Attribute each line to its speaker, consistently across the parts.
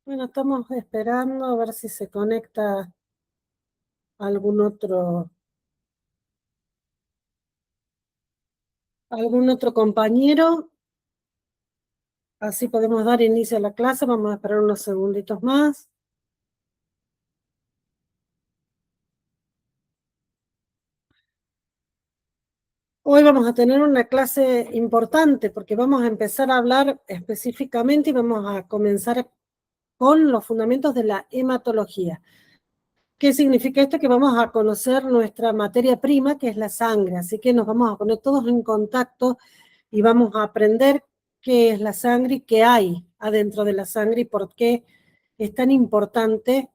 Speaker 1: Bueno, estamos esperando a ver si se conecta algún otro compañero. Así podemos dar inicio a la clase. Vamos a esperar unos segunditos más. Hoy vamos a tener una clase importante porque vamos a empezar a hablar específicamente y vamos a comenzar con los fundamentos de la hematología. ¿Qué significa esto? Que vamos a conocer nuestra materia prima, que es la sangre. Así que nos vamos a poner todos en contacto y vamos a aprender qué es la sangre y qué hay adentro de la sangre y por qué es tan importante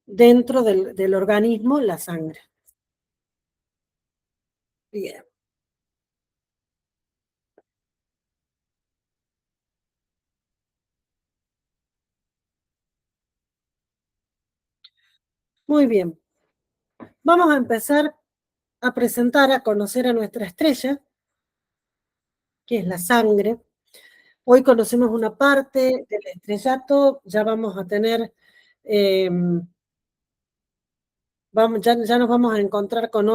Speaker 1: dentro del organismo la sangre. Bien. Muy bien. Vamos a empezar a presentar, a conocer a nuestra estrella, que es la sangre. Hoy conocemos una parte del estrellato, ya vamos a tener, ya nos vamos a encontrar con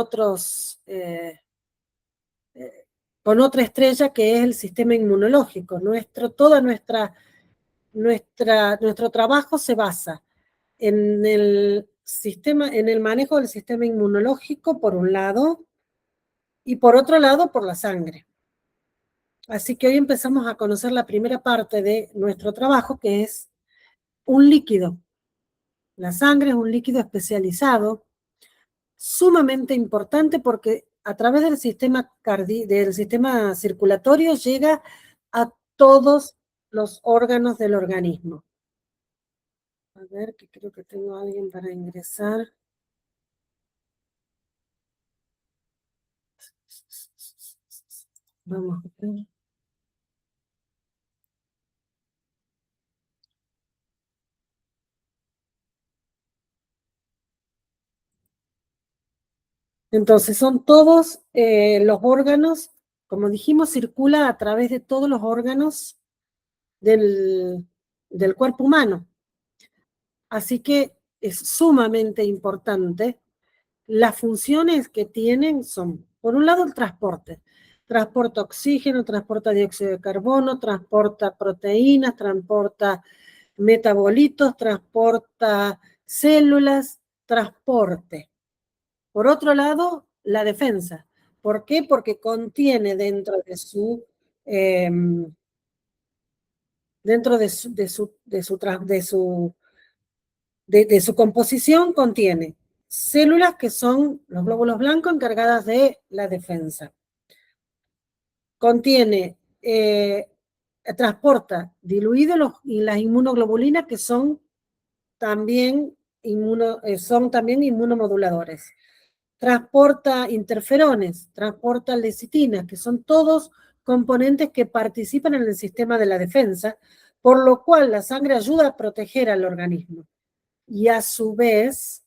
Speaker 1: con otra estrella que es el sistema inmunológico. Nuestro trabajo se basa en en el manejo del sistema inmunológico, por un lado, y por otro lado, por la sangre. Así que hoy empezamos a conocer la primera parte de nuestro trabajo, que es un líquido. La sangre es un líquido especializado, sumamente importante porque a través del sistema circulatorio llega a todos los órganos del organismo. A ver, que creo que tengo a alguien para ingresar. Vamos a ver. Entonces, son todos los órganos, como dijimos, circula a través de todos los órganos del cuerpo humano. Así que es sumamente importante. Las funciones que tienen son, por un lado, el transporte. Transporta oxígeno, transporta dióxido de carbono, transporta proteínas, transporta metabolitos, transporta células, transporte. Por otro lado, la defensa. ¿Por qué? Porque contiene eh, dentro de su composición, contiene células que son los glóbulos blancos encargadas de la defensa. Contiene, transporta diluidos las inmunoglobulinas que son también inmunomoduladores. Transporta interferones, transporta lecitinas, que son todos componentes que participan en el sistema de la defensa, por lo cual la sangre ayuda a proteger al organismo y a su vez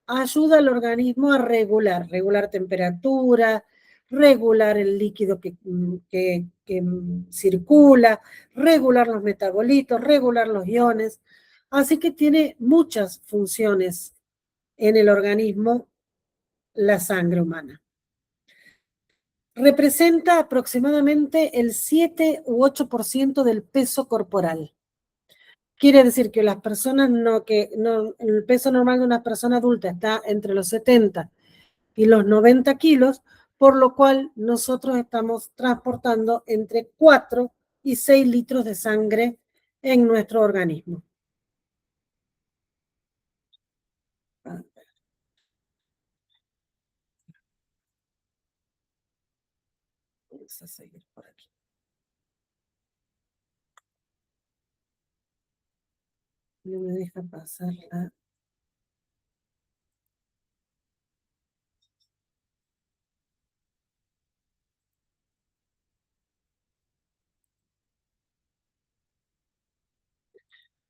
Speaker 1: ayuda al organismo a regular temperatura, regular el líquido que circula, regular los metabolitos, regular los iones. Así que tiene muchas funciones en el organismo la sangre humana. Representa aproximadamente el 7 u 8% del peso corporal. Quiere decir que las personas el peso normal de una persona adulta está entre los 70 y los 90 kilos, por lo cual nosotros estamos transportando entre 4 y 6 litros de sangre en nuestro organismo. Vamos a seguir por aquí. No me deja pasar la...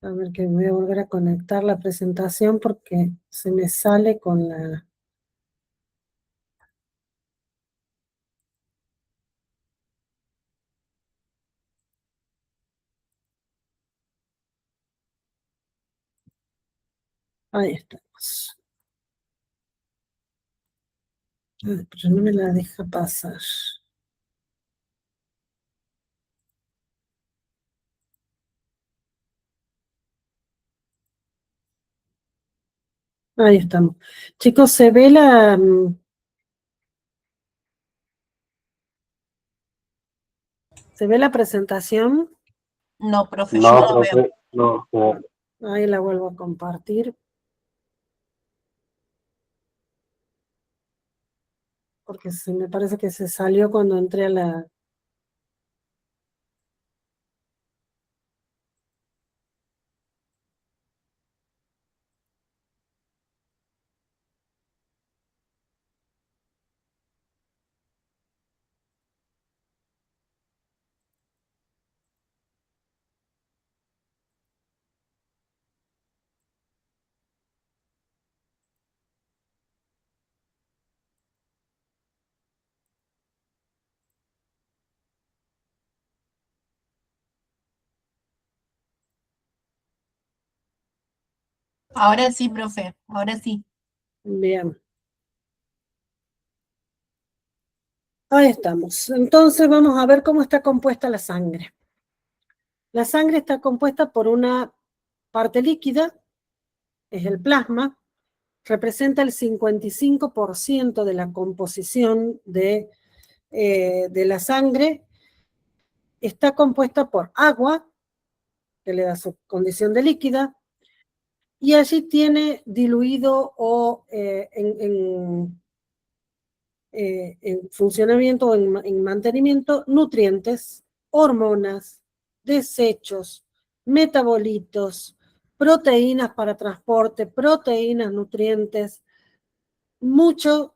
Speaker 1: A ver, que voy a volver a conectar la presentación porque se me sale con la... Ahí estamos. Ay, pero no me la deja pasar. Ahí estamos. Chicos, ¿se ve la presentación?
Speaker 2: No, profe,
Speaker 3: No,
Speaker 2: yo no veo.
Speaker 3: profe, no.
Speaker 1: Ahí la vuelvo a compartir. Porque me parece que se salió cuando entré a la...
Speaker 2: Ahora sí, profe, ahora sí.
Speaker 1: Bien. Ahí estamos. Entonces vamos a ver cómo está compuesta la sangre. La sangre está compuesta por una parte líquida, es el plasma, representa el 55% de la composición de la sangre. Está compuesta por agua, que le da su condición de líquida, y allí tiene diluido o en funcionamiento o en mantenimiento nutrientes, hormonas, desechos, metabolitos, proteínas para transporte, proteínas, nutrientes, muchas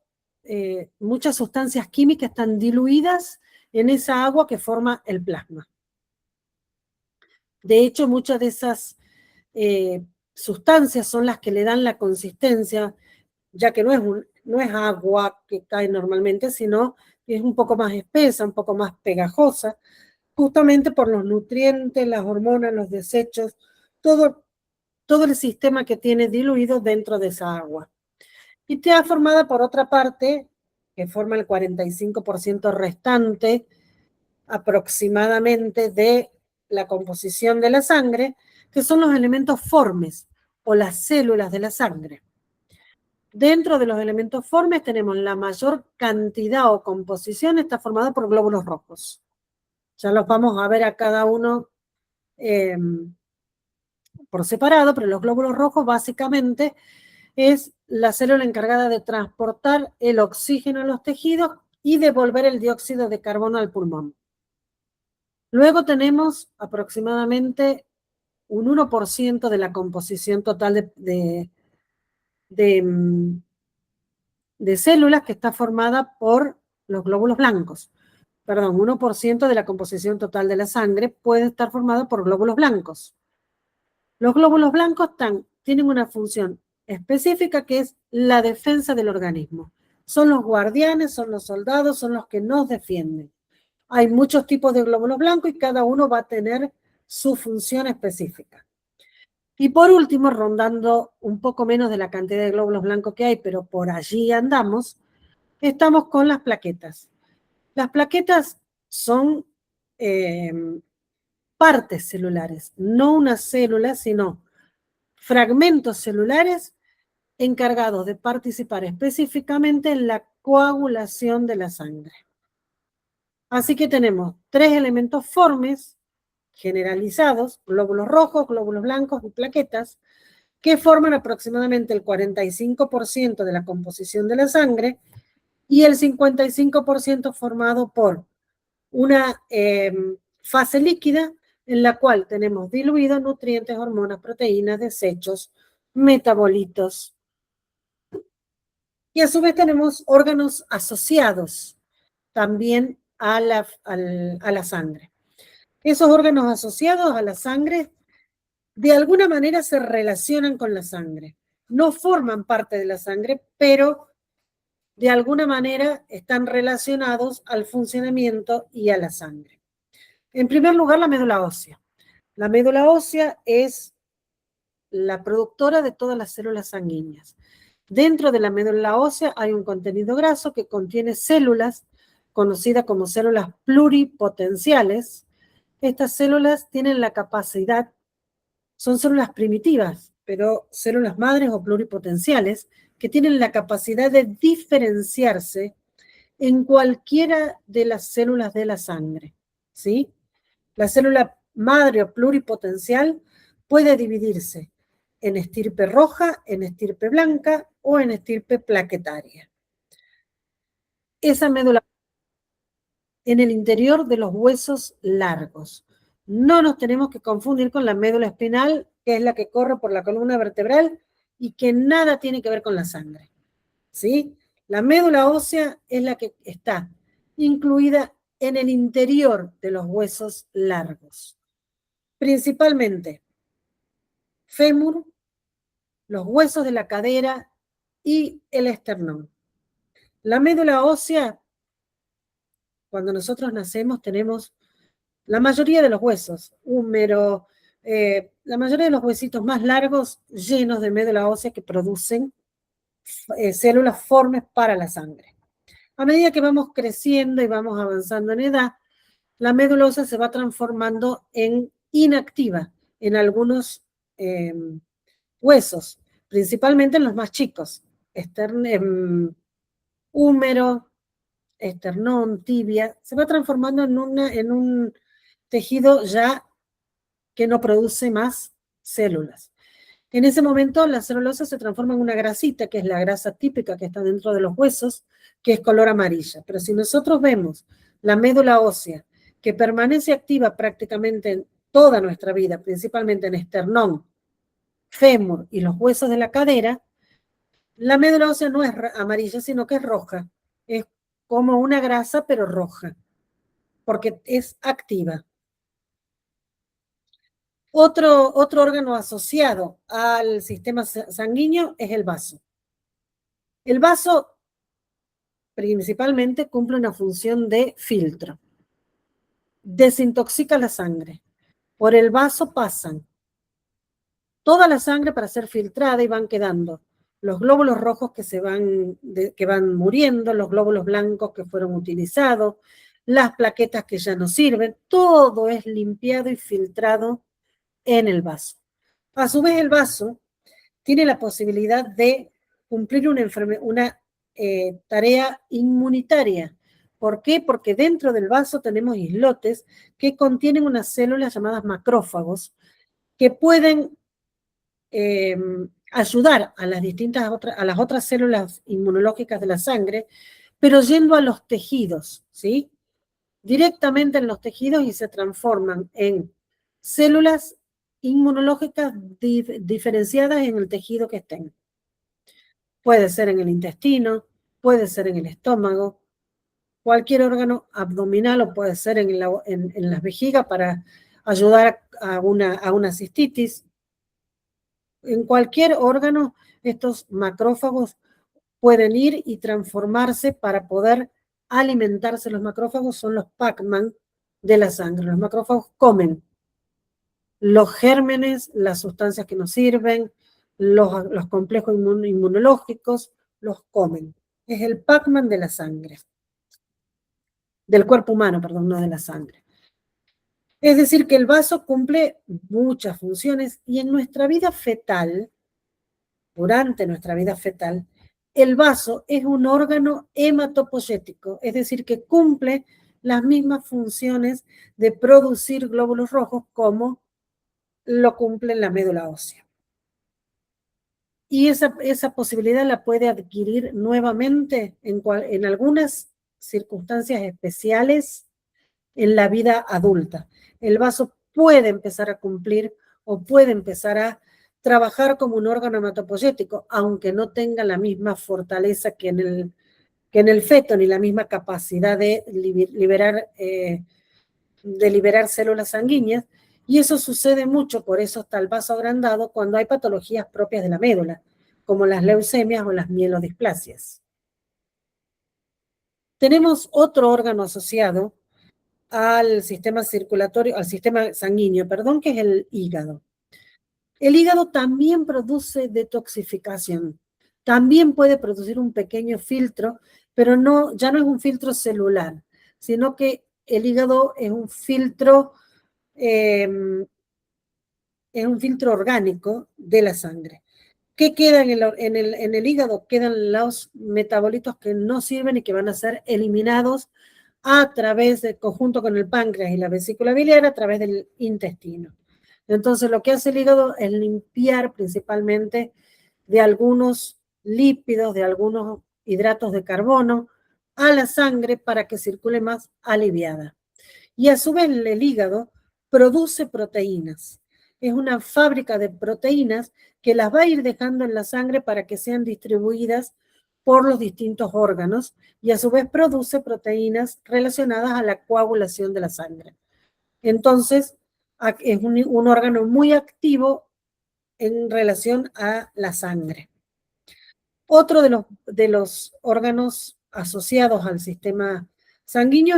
Speaker 1: sustancias químicas están diluidas en esa agua que forma el plasma. De hecho, muchas de esas sustancias son las que le dan la consistencia, ya que no es agua que cae normalmente, sino que es un poco más espesa, un poco más pegajosa, justamente por los nutrientes, las hormonas, los desechos, todo el sistema que tiene diluido dentro de esa agua. Y está formada por otra parte, que forma el 45% restante aproximadamente de la composición de la sangre, que son los elementos formes o las células de la sangre. Dentro de los elementos formes tenemos la mayor cantidad o composición está formada por glóbulos rojos. Ya los vamos a ver a cada uno por separado, pero los glóbulos rojos básicamente es la célula encargada de transportar el oxígeno a los tejidos y devolver el dióxido de carbono al pulmón. Luego tenemos aproximadamente un 1% de la composición total de células que está formada por los glóbulos blancos. Perdón, 1% de la composición total de la sangre puede estar formada por glóbulos blancos. Los glóbulos blancos tienen una función específica que es la defensa del organismo. Son los guardianes, son los soldados, son los que nos defienden. Hay muchos tipos de glóbulos blancos y cada uno va a tener su función específica. Y por último, rondando un poco menos de la cantidad de glóbulos blancos que hay, pero por allí andamos, estamos con las plaquetas. Las plaquetas son partes celulares, no una célula, sino fragmentos celulares encargados de participar específicamente en la coagulación de la sangre. Así que tenemos 3 elementos formes generalizados, glóbulos rojos, glóbulos blancos y plaquetas, que forman aproximadamente el 45% de la composición de la sangre y el 55% formado por una fase líquida en la cual tenemos diluidos nutrientes, hormonas, proteínas, desechos, metabolitos. Y a su vez tenemos órganos asociados también a la sangre. Esos órganos asociados a la sangre de alguna manera se relacionan con la sangre. No forman parte de la sangre, pero de alguna manera están relacionados al funcionamiento y a la sangre. En primer lugar, la médula ósea. La médula ósea es la productora de todas las células sanguíneas. Dentro de la médula ósea hay un contenido graso que contiene células conocidas como células pluripotenciales. Estas células tienen la capacidad, son células primitivas, pero células madres o pluripotenciales, que tienen la capacidad de diferenciarse en cualquiera de las células de la sangre, ¿sí? La célula madre o pluripotencial puede dividirse en estirpe roja, en estirpe blanca o en estirpe plaquetaria. Esa médula en el interior de los huesos largos. No nos tenemos que confundir con la médula espinal, que es la que corre por la columna vertebral y que nada tiene que ver con la sangre, ¿sí? La médula ósea es la que está incluida en el interior de los huesos largos, principalmente fémur, los huesos de la cadera y el esternón. La médula ósea, cuando nosotros nacemos, tenemos la mayoría de los huesos, húmero, la mayoría de los huesitos más largos llenos de médula ósea que producen células formes para la sangre. A medida que vamos creciendo y vamos avanzando en edad, la médula ósea se va transformando en inactiva en algunos huesos, principalmente en los más chicos, húmero, esternón, tibia, se va transformando en un tejido ya que no produce más células. En ese momento la celulosa se transforma en una grasita, que es la grasa típica que está dentro de los huesos, que es color amarilla. Pero si nosotros vemos la médula ósea, que permanece activa prácticamente en toda nuestra vida, principalmente en esternón, fémur y los huesos de la cadera, la médula ósea no es amarilla, sino que es roja. Es como una grasa, pero roja, porque es activa. Otro órgano asociado al sistema sanguíneo es el vaso. El vaso principalmente cumple una función de filtro. Desintoxica la sangre. Por el vaso pasan toda la sangre para ser filtrada y van quedando los glóbulos rojos que van muriendo, los glóbulos blancos que fueron utilizados, las plaquetas que ya no sirven, todo es limpiado y filtrado en el vaso. A su vez, el vaso tiene la posibilidad de cumplir una tarea inmunitaria. ¿Por qué? Porque dentro del vaso tenemos islotes que contienen unas células llamadas macrófagos que pueden ayudar a las otras células inmunológicas de la sangre, pero yendo a los tejidos, ¿sí? Directamente en los tejidos y se transforman en células inmunológicas diferenciadas en el tejido que estén. Puede ser en el intestino, puede ser en el estómago, cualquier órgano abdominal o puede ser en las vejigas para ayudar a una cistitis. En cualquier órgano, estos macrófagos pueden ir y transformarse para poder alimentarse. Los macrófagos son los Pac-Man de la sangre. Los macrófagos comen los gérmenes, las sustancias que nos sirven, los complejos inmunológicos, los comen. Es el Pac-Man de la sangre. Del cuerpo humano, perdón, no de la sangre. Es decir, que el vaso cumple muchas funciones y en nuestra vida fetal, durante nuestra vida fetal, el vaso es un órgano hematopoyético, es decir, que cumple las mismas funciones de producir glóbulos rojos como lo cumple la médula ósea. Y esa posibilidad la puede adquirir nuevamente en algunas circunstancias especiales en la vida adulta. El vaso puede empezar a cumplir o puede empezar a trabajar como un órgano hematopoyético, aunque no tenga la misma fortaleza que en el feto, ni la misma capacidad de liberar células sanguíneas, y eso sucede mucho, por eso está el vaso agrandado cuando hay patologías propias de la médula, como las leucemias o las mielodisplasias. Tenemos otro órgano asociado al sistema circulatorio, al sistema sanguíneo, perdón, que es el hígado. El hígado también produce detoxificación. También puede producir un pequeño filtro, pero no, ya no es un filtro celular, sino que el hígado es un filtro orgánico de la sangre. ¿Qué queda en el hígado? Quedan los metabolitos que no sirven y que van a ser eliminados a través del conjunto con el páncreas y la vesícula biliar a través del intestino. Entonces, lo que hace el hígado es limpiar principalmente de algunos lípidos, de algunos hidratos de carbono a la sangre para que circule más aliviada. Y a su vez el hígado produce proteínas. Es una fábrica de proteínas que las va a ir dejando en la sangre para que sean distribuidas por los distintos órganos y a su vez produce proteínas relacionadas a la coagulación de la sangre. Entonces, es un órgano muy activo en relación a la sangre. Otro de los órganos asociados al sistema sanguíneo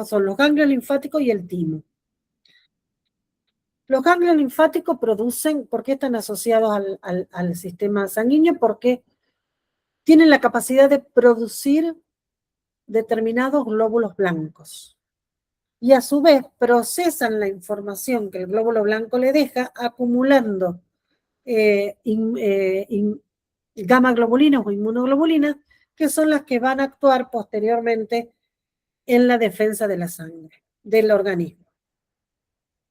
Speaker 1: son los ganglios linfáticos y el timo. Los ganglios linfáticos producen, ¿por qué están asociados al sistema sanguíneo? Porque tienen la capacidad de producir determinados glóbulos blancos y a su vez procesan la información que el glóbulo blanco le deja acumulando gamma globulinas o inmunoglobulinas que son las que van a actuar posteriormente en la defensa de la sangre, del organismo.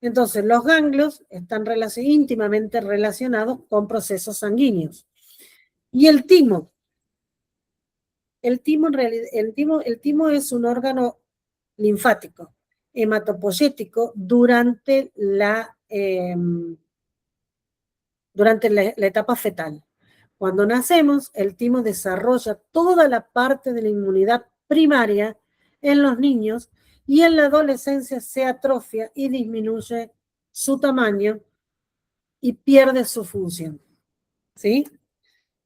Speaker 1: Entonces, los ganglios están íntimamente relacionados con procesos sanguíneos. Y el timo. El timo es un órgano linfático, hematopoyético durante la etapa fetal. Cuando nacemos, el timo desarrolla toda la parte de la inmunidad primaria en los niños y en la adolescencia se atrofia y disminuye su tamaño y pierde su función. ¿Sí?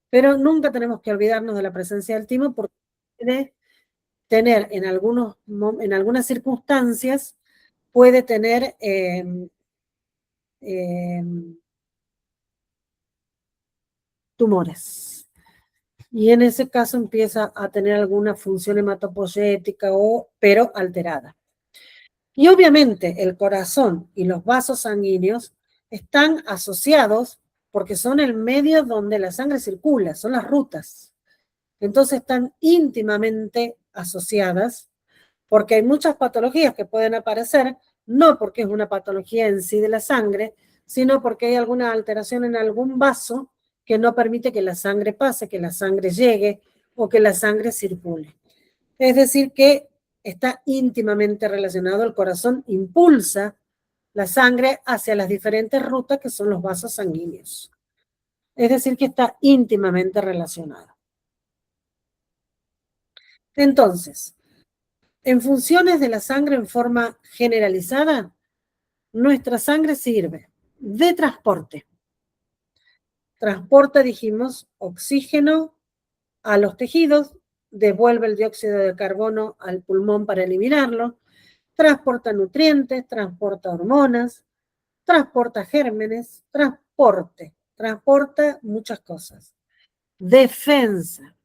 Speaker 1: Pero nunca tenemos que olvidarnos de la presencia del timo porque puede tener en algunas circunstancias, puede tener tumores. Y en ese caso empieza a tener alguna función hematopoyética pero alterada. Y obviamente el corazón y los vasos sanguíneos están asociados porque son el medio donde la sangre circula, son las rutas. Entonces están íntimamente asociadas porque hay muchas patologías que pueden aparecer, no porque es una patología en sí de la sangre, sino porque hay alguna alteración en algún vaso que no permite que la sangre pase, que la sangre llegue o que la sangre circule. Es decir, que está íntimamente relacionado. El corazón impulsa la sangre hacia las diferentes rutas que son los vasos sanguíneos. Es decir, que está íntimamente relacionado. Entonces, en funciones de la sangre en forma generalizada, nuestra sangre sirve de transporte. Transporta, dijimos, oxígeno a los tejidos, devuelve el dióxido de carbono al pulmón para eliminarlo, transporta nutrientes, transporta hormonas, transporta gérmenes, transporta muchas cosas. Defensa.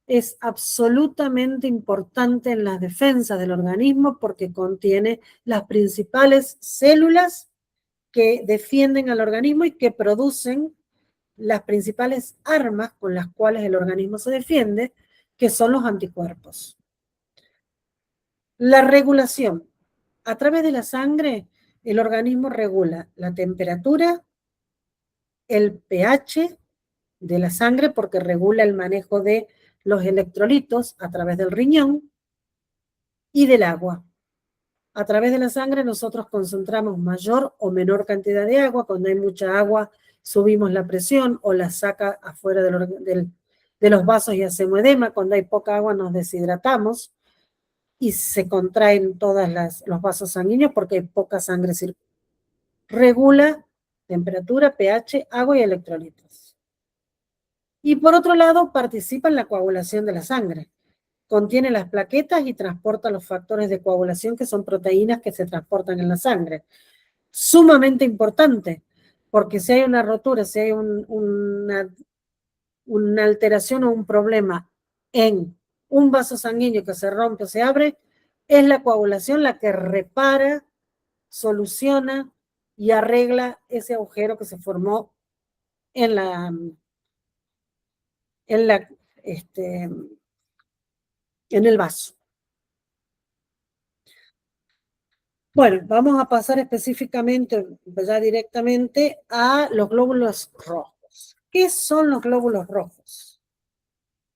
Speaker 1: Es absolutamente importante en las defensas del organismo porque contiene las principales células que defienden al organismo y que producen las principales armas con las cuales el organismo se defiende, que son los anticuerpos. La regulación. A través de la sangre, el organismo regula la temperatura, el pH de la sangre, porque regula el manejo de los electrolitos a través del riñón y del agua. A través de la sangre nosotros concentramos mayor o menor cantidad de agua. Cuando hay mucha agua, subimos la presión o la saca afuera de los vasos y hacemos edema. Cuando hay poca agua nos deshidratamos y se contraen todos los vasos sanguíneos porque hay poca sangre circulante. Regula temperatura, pH, agua y electrolitos. Y por otro lado, participa en la coagulación de la sangre. Contiene las plaquetas y transporta los factores de coagulación que son proteínas que se transportan en la sangre. Sumamente importante, porque si hay una rotura, si hay una alteración o un problema en un vaso sanguíneo que se rompe o se abre, es la coagulación la que repara, soluciona y arregla ese agujero que se formó en la, en la, en el vaso. Bueno, vamos a pasar específicamente, ya directamente, a los glóbulos rojos. ¿Qué son los glóbulos rojos?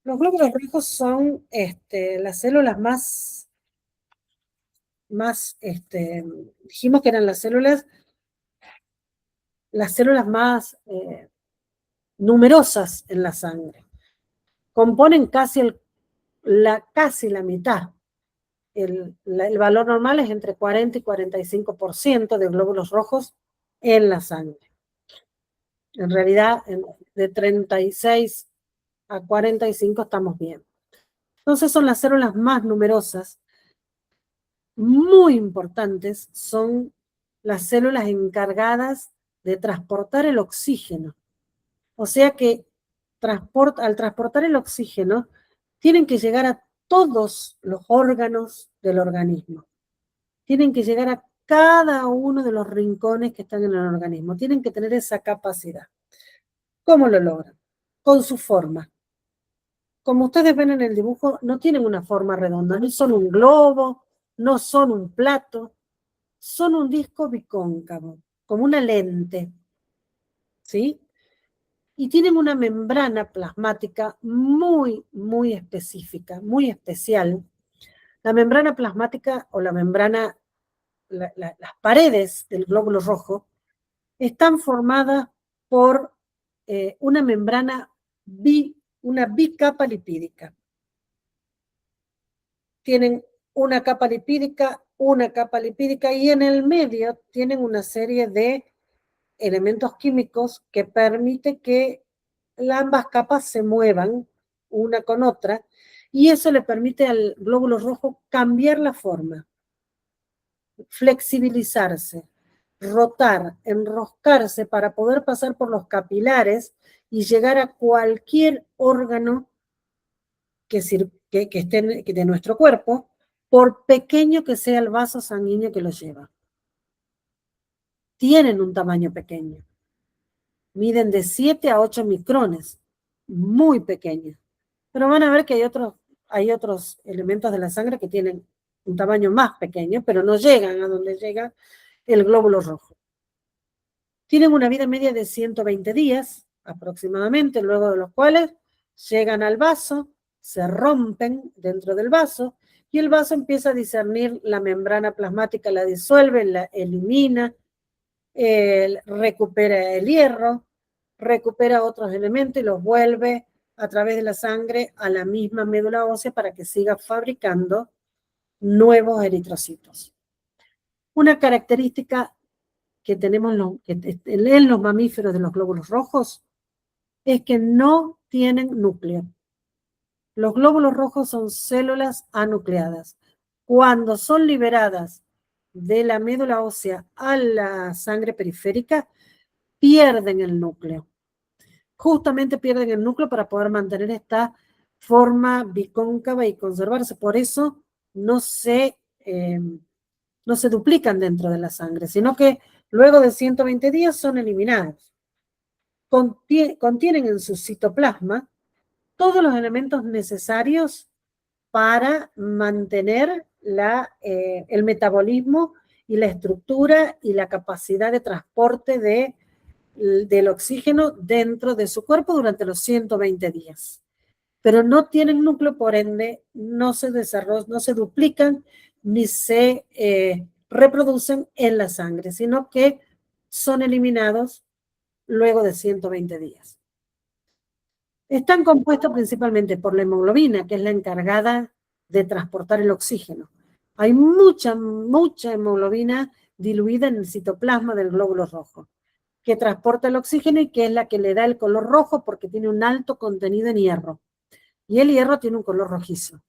Speaker 1: Los glóbulos rojos son las células dijimos que eran las células más numerosas en la sangre. Componen casi la mitad. El valor normal es entre 40 y 45% de glóbulos rojos en la sangre. En realidad, de 36 a 45 estamos bien. Entonces son las células más numerosas. Muy importantes son las células encargadas de transportar el oxígeno. O sea que al transportar el oxígeno, tienen que llegar a todos los órganos del organismo. Tienen que llegar a cada uno de los rincones que están en el organismo. Tienen que tener esa capacidad. ¿Cómo lo logran? Con su forma. Como ustedes ven en el dibujo, no tienen una forma redonda, no son un globo, no son un plato, son un disco bicóncavo, como una lente, ¿sí? Y tienen una membrana plasmática muy, muy específica, muy especial. La membrana plasmática o la membrana, las paredes del glóbulo rojo están formadas por una membrana, una bicapa lipídica. Tienen una capa lipídica y en el medio tienen una serie de elementos químicos que permiten que ambas capas se muevan una con otra y eso le permite al glóbulo rojo cambiar la forma, flexibilizarse, rotar, enroscarse para poder pasar por los capilares y llegar a cualquier órgano que esté de nuestro cuerpo, por pequeño que sea el vaso sanguíneo que lo lleva. Tienen un tamaño pequeño. Miden de 7 a 8 micrones, muy pequeños. Pero van a ver que hay otros elementos de la sangre que tienen un tamaño más pequeño, pero no llegan a donde llega el glóbulo rojo. Tienen una vida media de 120 días aproximadamente, luego de los cuales llegan al vaso, se rompen dentro del vaso y el vaso empieza a discernir la membrana plasmática, la disuelve, la elimina, recupera el hierro, recupera otros elementos y los vuelve a través de la sangre a la misma médula ósea para que siga fabricando nuevos eritrocitos. Una característica que tenemos en los mamíferos de los glóbulos rojos es que no tienen núcleo. Los glóbulos rojos son células anucleadas. Cuando son liberadas de la médula ósea a la sangre periférica, pierden el núcleo. Justamente pierden el núcleo para poder mantener esta forma bicóncava y conservarse. Por eso no se duplican dentro de la sangre, sino que luego de 120 días son eliminados. Contienen en su citoplasma todos los elementos necesarios para mantener el metabolismo y la estructura y la capacidad de transporte del oxígeno dentro de su cuerpo durante los 120 días. Pero no tienen núcleo, por ende, no se desarrollan, no se duplican ni se reproducen en la sangre, sino que son eliminados luego de 120 días. Están compuestos principalmente por la hemoglobina, que es la encargada de transportar el oxígeno. Hay mucha hemoglobina diluida en el citoplasma del glóbulo rojo, que transporta el oxígeno y que es la que le da el color rojo porque tiene un alto contenido en hierro. Y el hierro tiene un color rojizo.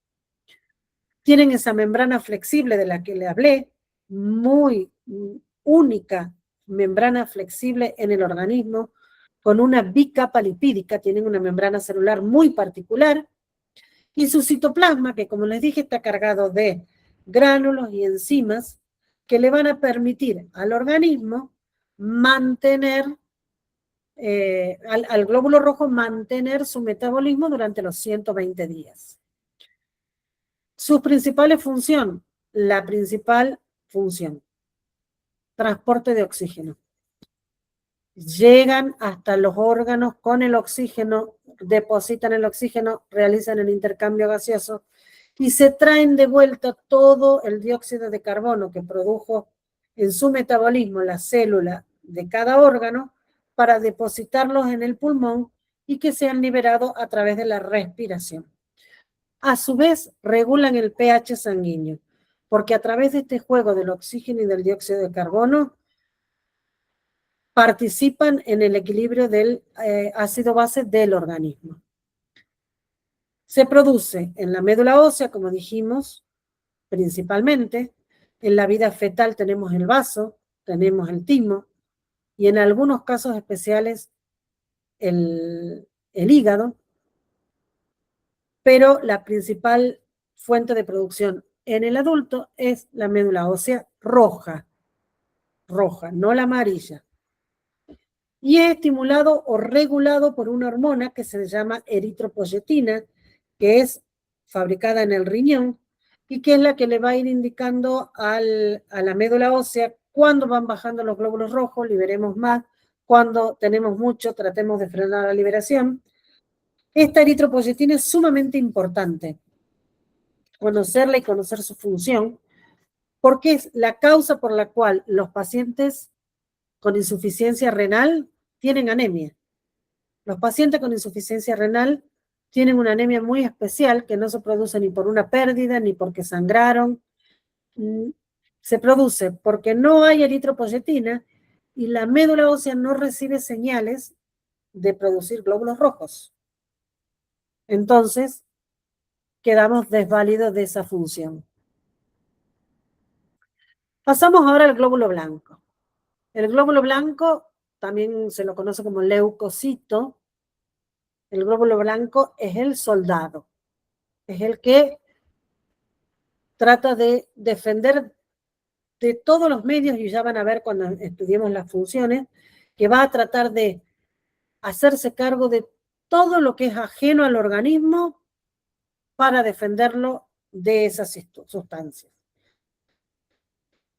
Speaker 1: Tienen esa membrana flexible de la que le hablé, muy única, membrana flexible en el organismo, con una bicapa lipídica, tienen una membrana celular muy particular, y su citoplasma, que como les dije, está cargado de gránulos y enzimas que le van a permitir al organismo mantener, al glóbulo rojo mantener su metabolismo durante los 120 días. Sus principales funciones, la principal función, transporte de oxígeno. Llegan hasta los órganos con el oxígeno, depositan el oxígeno, realizan el intercambio gaseoso y se traen de vuelta todo el dióxido de carbono que produjo en su metabolismo la célula de cada órgano para depositarlos en el pulmón y que sean liberados a través de la respiración. A su vez, regulan el pH sanguíneo, porque a través de este juego del oxígeno y del dióxido de carbono participan en el equilibrio del ácido base del organismo. Se produce en la médula ósea, como dijimos, principalmente. En la vida fetal tenemos el vaso, tenemos el timo, y en algunos casos especiales el hígado, pero la principal fuente de producción en el adulto es la médula ósea roja, no la amarilla. Y es estimulado o regulado por una hormona que se llama eritropoyetina, que es fabricada en el riñón y que es la que le va a ir indicando a la médula ósea cuando van bajando los glóbulos rojos, liberemos más, cuando tenemos mucho, tratemos de frenar la liberación. Esta eritropoyetina es sumamente importante conocerla y conocer su función, porque es la causa por la cual los pacientes con insuficiencia renal tienen anemia. Los pacientes con insuficiencia renal tienen una anemia muy especial que no se produce ni por una pérdida ni porque sangraron. Se produce porque no hay eritropoyetina y la médula ósea no recibe señales de producir glóbulos rojos. Entonces, quedamos desválidos de esa función. Pasamos ahora al glóbulo blanco. El glóbulo blanco también se lo conoce como leucocito. El glóbulo blanco es el soldado, es el que trata de defender de todos los medios, y ya van a ver cuando estudiemos las funciones, que va a tratar de hacerse cargo de todo lo que es ajeno al organismo para defenderlo de esas sustancias.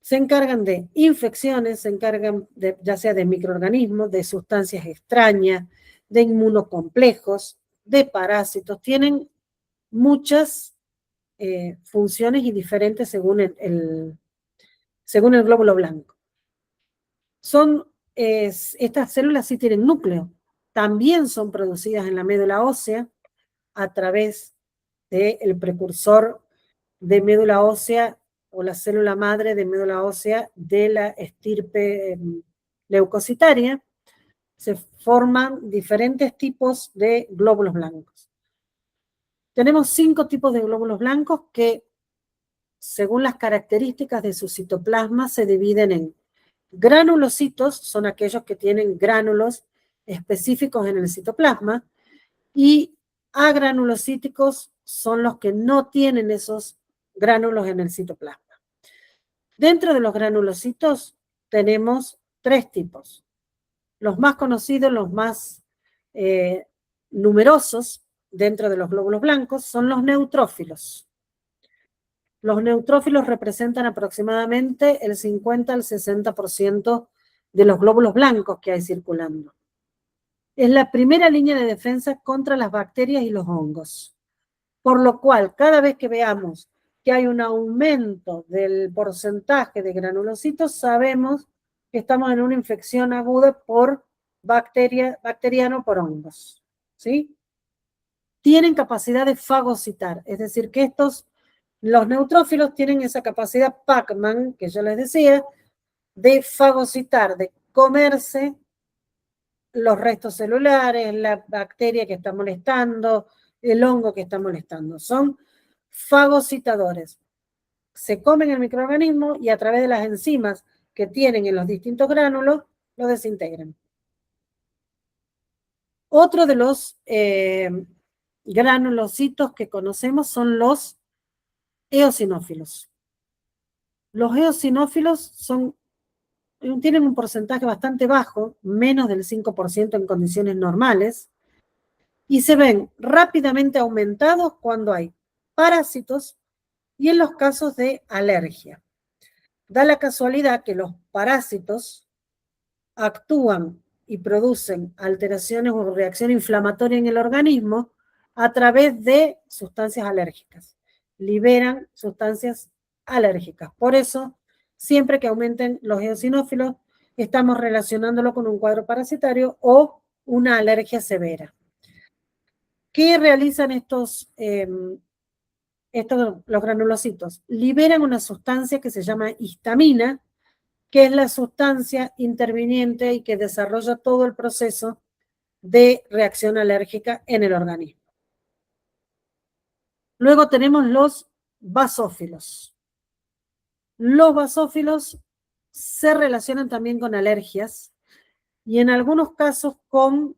Speaker 1: Se encargan de infecciones, se encargan de, ya sea de microorganismos, de sustancias extrañas, de inmunocomplejos, de parásitos. Tienen muchas funciones y diferentes según el glóbulo blanco. Estas células sí tienen núcleo. También son producidas en la médula ósea a través del precursor de médula ósea o la célula madre de médula ósea de la estirpe leucocitaria. Se forman diferentes tipos de glóbulos blancos. Tenemos 5 tipos de glóbulos blancos que, según las características de su citoplasma, se dividen en granulocitos, son aquellos que tienen gránulos específicos en el citoplasma, y agranulocíticos son los que no tienen esos gránulos en el citoplasma. Dentro de los granulocitos tenemos 3 tipos. Los más conocidos, los más numerosos dentro de los glóbulos blancos son los neutrófilos. Los neutrófilos representan aproximadamente el 50 al 60% de los glóbulos blancos que hay circulando. Es la primera línea de defensa contra las bacterias y los hongos. Por lo cual, cada vez que veamos que hay un aumento del porcentaje de granulocitos, sabemos que estamos en una infección aguda por bacteriano por hongos. ¿Sí? Tienen capacidad de fagocitar, es decir, que los neutrófilos tienen esa capacidad Pac-Man, que yo les decía, de fagocitar, de comerse los restos celulares, la bacteria que está molestando, el hongo que está molestando. Son fagocitadores. Se comen el microorganismo y a través de las enzimas que tienen en los distintos gránulos, lo desintegran. Otro de los granulocitos que conocemos son los eosinófilos. Los eosinófilos tienen un porcentaje bastante bajo, menos del 5% en condiciones normales, y se ven rápidamente aumentados cuando hay parásitos y en los casos de alergia. Da la casualidad que los parásitos actúan y producen alteraciones o reacción inflamatoria en el organismo a través de sustancias alérgicas. Liberan sustancias alérgicas. Por eso, siempre que aumenten los eosinófilos, estamos relacionándolo con un cuadro parasitario o una alergia severa. ¿Qué realizan los granulocitos? Liberan una sustancia que se llama histamina, que es la sustancia interviniente y que desarrolla todo el proceso de reacción alérgica en el organismo. Luego tenemos los basófilos. Los basófilos se relacionan también con alergias y en algunos casos con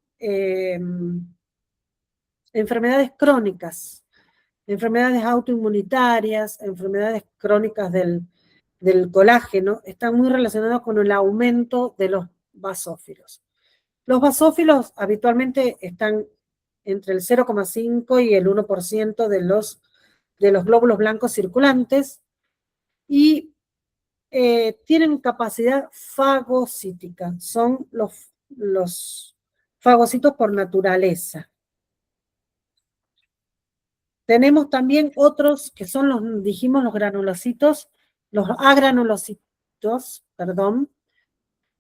Speaker 1: enfermedades crónicas, enfermedades autoinmunitarias, enfermedades crónicas del colágeno, están muy relacionados con el aumento de los basófilos. Los basófilos habitualmente están entre el 0,5 y el 1% de los glóbulos blancos circulantes y tienen capacidad fagocítica, son los fagocitos por naturaleza. Tenemos también otros que son dijimos los granulocitos, los agranulocitos, perdón.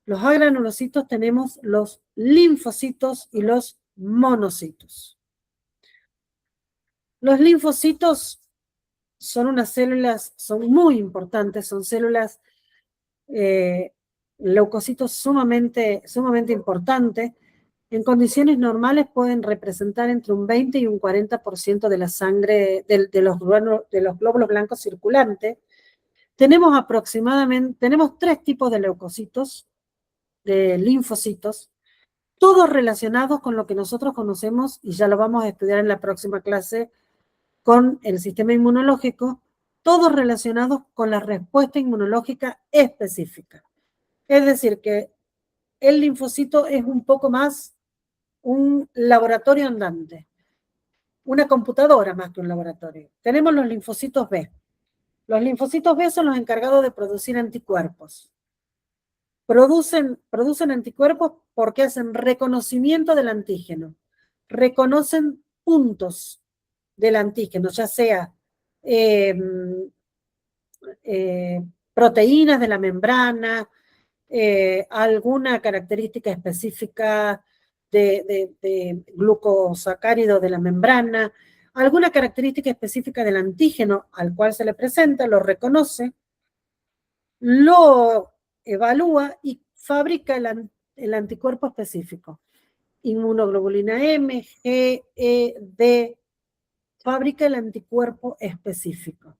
Speaker 1: Los agranulocitos tenemos los linfocitos y los monocitos. Los linfocitos son unas células, son muy importantes, son células, leucocitos sumamente importantes. En condiciones normales pueden representar entre un 20 y un 40% de la sangre, de los glóbulos blancos circulantes. Tenemos tres tipos de leucocitos, de linfocitos, todos relacionados con lo que nosotros conocemos, y ya lo vamos a estudiar en la próxima clase, con el sistema inmunológico, todos relacionados con la respuesta inmunológica específica. Es decir, que el linfocito es un poco más un laboratorio andante, una computadora más que un laboratorio. Tenemos los linfocitos B. Los linfocitos B son los encargados de producir anticuerpos. Producen anticuerpos porque hacen reconocimiento del antígeno. Reconocen puntos del antígeno, ya sea proteínas de la membrana, alguna característica específica de glucosacárido de la membrana, alguna característica específica del antígeno al cual se le presenta, lo reconoce, lo evalúa y fabrica el anticuerpo específico. Inmunoglobulina M, G, E, D, fabrica el anticuerpo específico.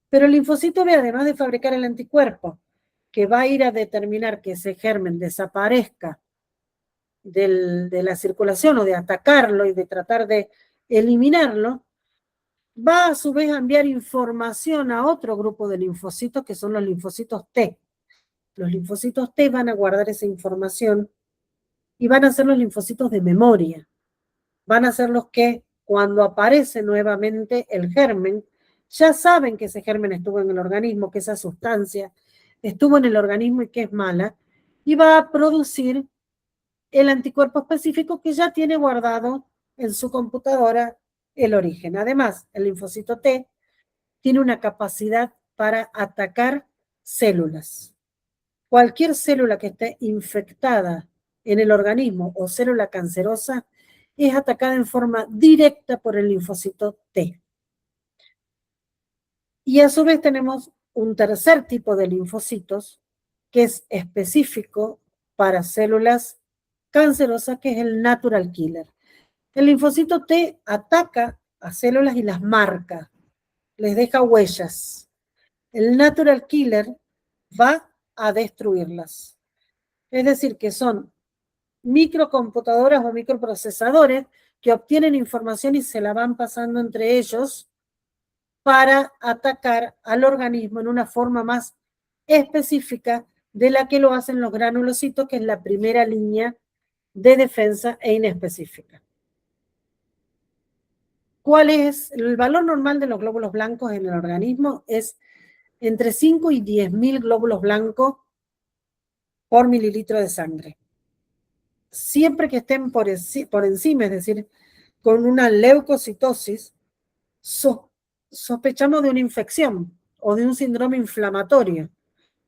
Speaker 1: Pero el linfocito B, además de fabricar el anticuerpo, que va a ir a determinar que ese germen desaparezca de la circulación o de atacarlo y de tratar de eliminarlo, va a su vez a enviar información a otro grupo de linfocitos que son los linfocitos T. Los linfocitos T van a guardar esa información y van a ser los linfocitos de memoria. Van a ser los que cuando aparece nuevamente el germen, ya saben que ese germen estuvo en el organismo, que esa sustancia estuvo en el organismo y que es mala, y va a producir el anticuerpo específico que ya tiene guardado en su computadora el origen. Además, el linfocito T tiene una capacidad para atacar células. Cualquier célula que esté infectada en el organismo o célula cancerosa es atacada en forma directa por el linfocito T. Y a su vez tenemos un tercer tipo de linfocitos que es específico para células cancerosas, que es el natural killer. El linfocito T ataca a células y las marca, les deja huellas. El natural killer va a destruirlas. Es decir, que son microcomputadoras o microprocesadores que obtienen información y se la van pasando entre ellos para atacar al organismo en una forma más específica de la que lo hacen los granulocitos, que es la primera línea de defensa e inespecífica. ¿Cuál es el valor normal de los glóbulos blancos en el organismo? Es entre 5 y 10.000 glóbulos blancos por mililitro de sangre. Siempre que estén por encima, es decir, con una leucocitosis, sospechamos de una infección o de un síndrome inflamatorio.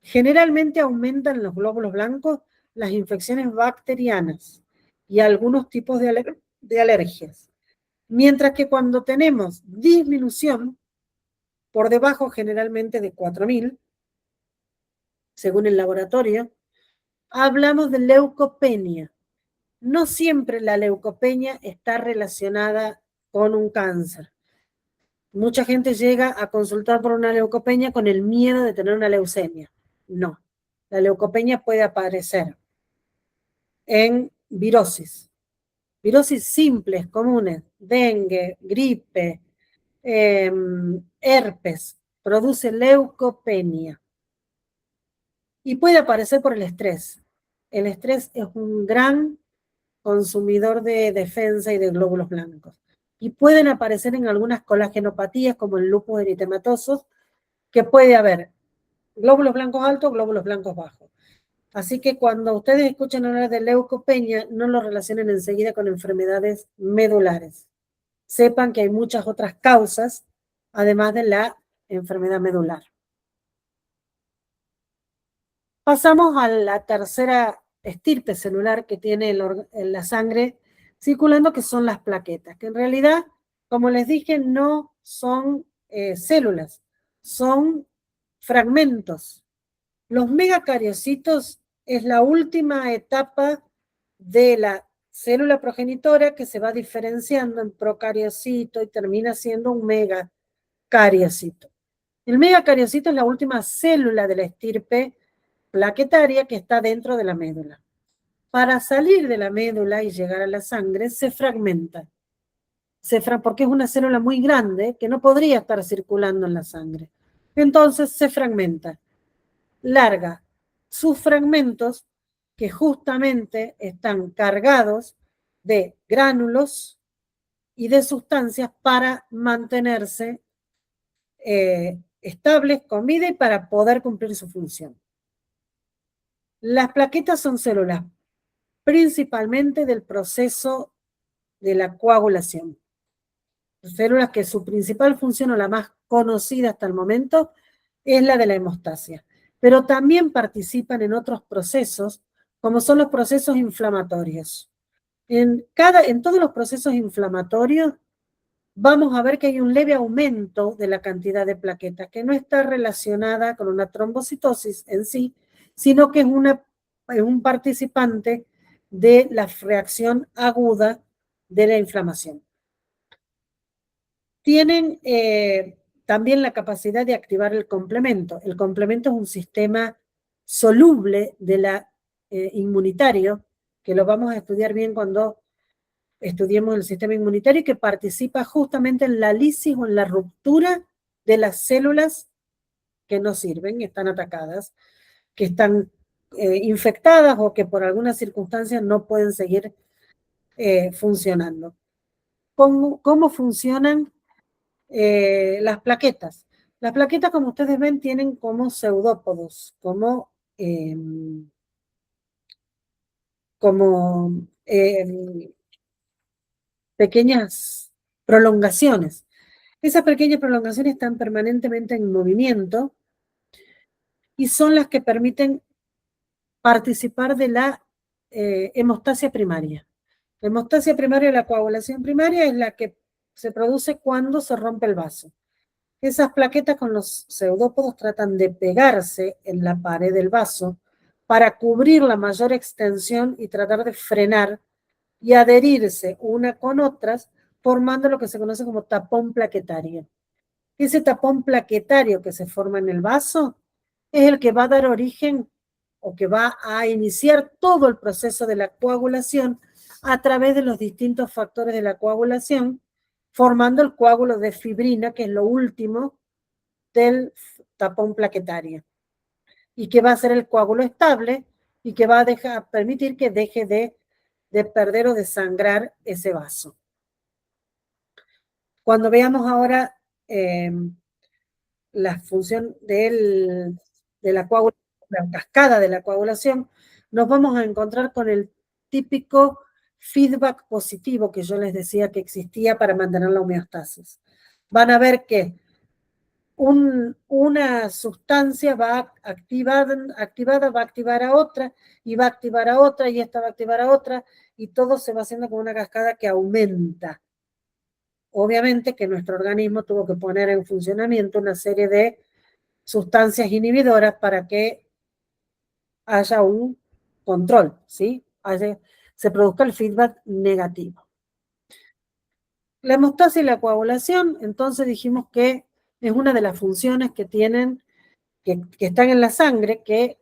Speaker 1: Generalmente aumentan los glóbulos blancos las infecciones bacterianas y algunos tipos de alergias. Mientras que cuando tenemos disminución por debajo generalmente de 4.000, según el laboratorio, hablamos de leucopenia. No siempre la leucopenia está relacionada con un cáncer. Mucha gente llega a consultar por una leucopenia con el miedo de tener una leucemia. No, la leucopenia puede aparecer en virosis. Virosis simples, comunes, dengue, gripe, herpes, produce leucopenia. Y puede aparecer por el estrés. El estrés es un gran consumidor de defensa y de glóbulos blancos. Y pueden aparecer en algunas colagenopatías como el lupus eritematoso, que puede haber glóbulos blancos altos, glóbulos blancos bajos. Así que cuando ustedes escuchen hablar de leucopenia, no lo relacionen enseguida con enfermedades medulares. Sepan que hay muchas otras causas, además de la enfermedad medular. Pasamos a la tercera estirpe celular que tiene la sangre circulando, que son las plaquetas, que en realidad, como les dije, no son células, son fragmentos. Los megacariocitos es la última etapa de la célula progenitora que se va diferenciando en procariocito y termina siendo un megacariocito. El megacariocito es la última célula de la estirpe plaquetaria que está dentro de la médula. Para salir de la médula y llegar a la sangre se fragmenta, porque es una célula muy grande que no podría estar circulando en la sangre. Entonces se fragmenta, larga sus fragmentos que justamente están cargados de gránulos y de sustancias para mantenerse estables con vida y para poder cumplir su función. Las plaquetas son células principalmente del proceso de la coagulación. Células que su principal función o la más conocida hasta el momento es la de la hemostasia, pero también participan en otros procesos como son los procesos inflamatorios. En todos los procesos inflamatorios vamos a ver que hay un leve aumento de la cantidad de plaquetas que no está relacionada con una trombocitosis en sí, sino que es un participante de la reacción aguda de la inflamación. Tienen también la capacidad de activar el complemento. El complemento es un sistema soluble de la inmunitario, que lo vamos a estudiar bien cuando estudiemos el sistema inmunitario, y que participa justamente en la lisis o en la ruptura de las células que no sirven, están atacadas, que están infectadas o que por algunas circunstancias no pueden seguir funcionando. ¿Cómo funcionan las plaquetas? Las plaquetas, como ustedes ven, tienen como pseudópodos, como pequeñas prolongaciones. Esas pequeñas prolongaciones están permanentemente en movimiento y son las que permiten participar de la hemostasia primaria. La hemostasia primaria, la coagulación primaria, es la que se produce cuando se rompe el vaso. Esas plaquetas con los pseudópodos tratan de pegarse en la pared del vaso para cubrir la mayor extensión y tratar de frenar y adherirse una con otras, formando lo que se conoce como tapón plaquetario. Ese tapón plaquetario que se forma en el vaso es el que va a dar origen o que va a iniciar todo el proceso de la coagulación a través de los distintos factores de la coagulación, formando el coágulo de fibrina, que es lo último del tapón plaquetario, y que va a ser el coágulo estable y que va a permitir que deje de perder o de sangrar ese vaso. Cuando veamos ahora la función de la cascada de la coagulación, nos vamos a encontrar con el típico feedback positivo que yo les decía que existía para mantener la homeostasis. Van a ver que una sustancia va activada, va a activar a otra, y va a activar a otra, y esta va a activar a otra, y todo se va haciendo como una cascada que aumenta. Obviamente que nuestro organismo tuvo que poner en funcionamiento una serie de sustancias inhibidoras para que haya un control, ¿sí? Se produzca el feedback negativo. La hemostasia y la coagulación, entonces dijimos que es una de las funciones que tienen, que están en la sangre, que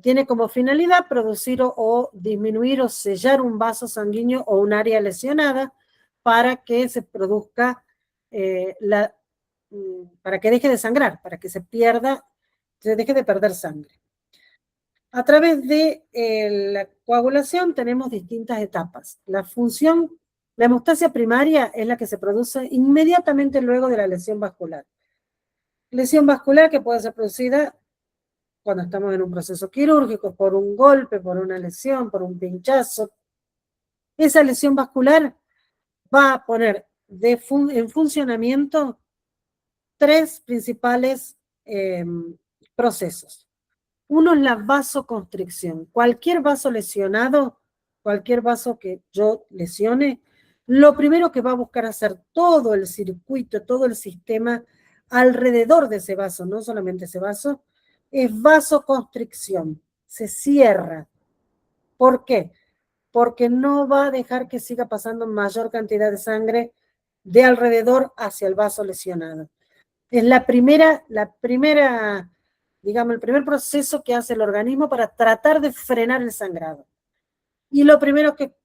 Speaker 1: tiene como finalidad producir o disminuir o sellar un vaso sanguíneo o un área lesionada para que se produzca para que deje de sangrar, para que se deje de perder sangre. A través de la coagulación tenemos distintas etapas. La hemostasia primaria es la que se produce inmediatamente luego de la lesión vascular. Lesión vascular que puede ser producida cuando estamos en un proceso quirúrgico, por un golpe, por una lesión, por un pinchazo. Esa lesión vascular va a poner en funcionamiento tres principales procesos. Uno es la vasoconstricción. Cualquier vaso lesionado, cualquier vaso que yo lesione, lo primero que va a buscar hacer todo el circuito, todo el sistema alrededor de ese vaso, no solamente ese vaso, es vasoconstricción. Se cierra. ¿Por qué? Porque no va a dejar que siga pasando mayor cantidad de sangre de alrededor hacia el vaso lesionado. Es digamos, el primer proceso que hace el organismo para tratar de frenar el sangrado. Y los primeros que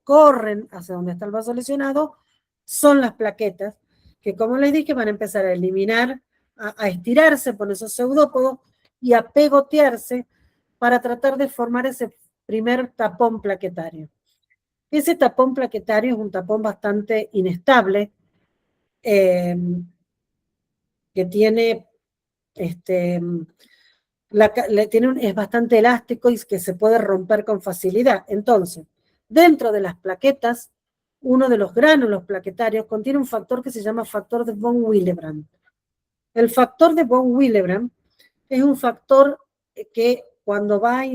Speaker 1: corren hacia donde está el vaso lesionado son las plaquetas, que como les dije van a empezar a eliminar, a estirarse por esos pseudópodos y a pegotearse para tratar de formar ese primer tapón plaquetario. Ese tapón plaquetario es un tapón bastante inestable, que tiene es bastante elástico y que se puede romper con facilidad. Entonces, dentro de las plaquetas, uno de los gránulos plaquetarios contiene un factor que se llama factor de von Willebrand. El factor de von Willebrand es un factor que cuando va a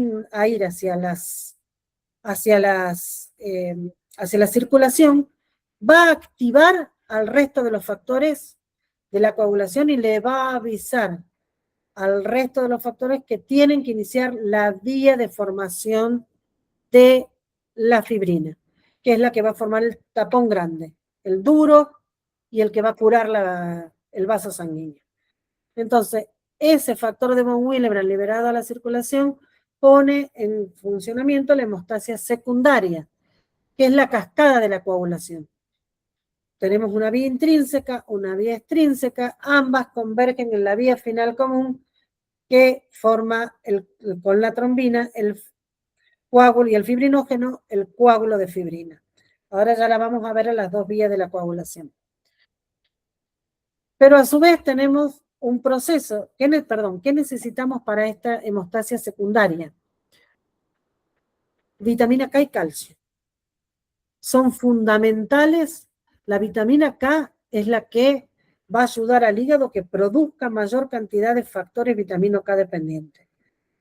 Speaker 1: ir hacia la circulación, va a activar al resto de los factores de la coagulación y le va a avisar al resto de los factores que tienen que iniciar la vía de formación de la fibrina, que es la que va a formar el tapón grande, el duro y el que va a curar el vaso sanguíneo. Entonces, ese factor de von Willebrand liberado a la circulación pone en funcionamiento la hemostasia secundaria, que es la cascada de la coagulación. Tenemos una vía intrínseca, una vía extrínseca, ambas convergen en la vía final común que forma con la trombina el coágulo y el fibrinógeno, el coágulo de fibrina. Ahora ya la vamos a ver en las dos vías de la coagulación. Pero a su vez tenemos un proceso, ¿qué necesitamos para esta hemostasia secundaria? Vitamina K y calcio. Son fundamentales. La vitamina K es la que va a ayudar al hígado que produzca mayor cantidad de factores vitamina K dependientes.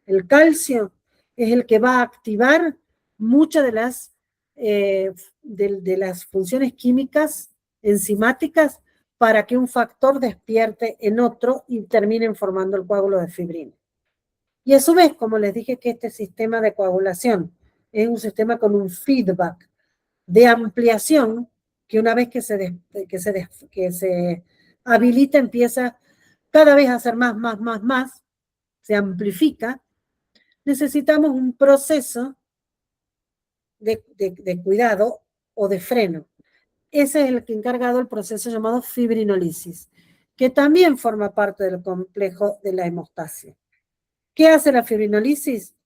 Speaker 1: El calcio es el que va a activar muchas de las funciones químicas enzimáticas para que un factor despierte en otro y terminen formando el coágulo de fibrina. Y a su vez, como les dije que este sistema de coagulación es un sistema con un feedback de ampliación, que una vez que se habilita empieza cada vez a hacer más, se amplifica, necesitamos un proceso de cuidado o de freno. Ese es el que encargado del proceso llamado fibrinolisis, que también forma parte del complejo de la hemostasia. ¿Qué hace la fibrinolisis?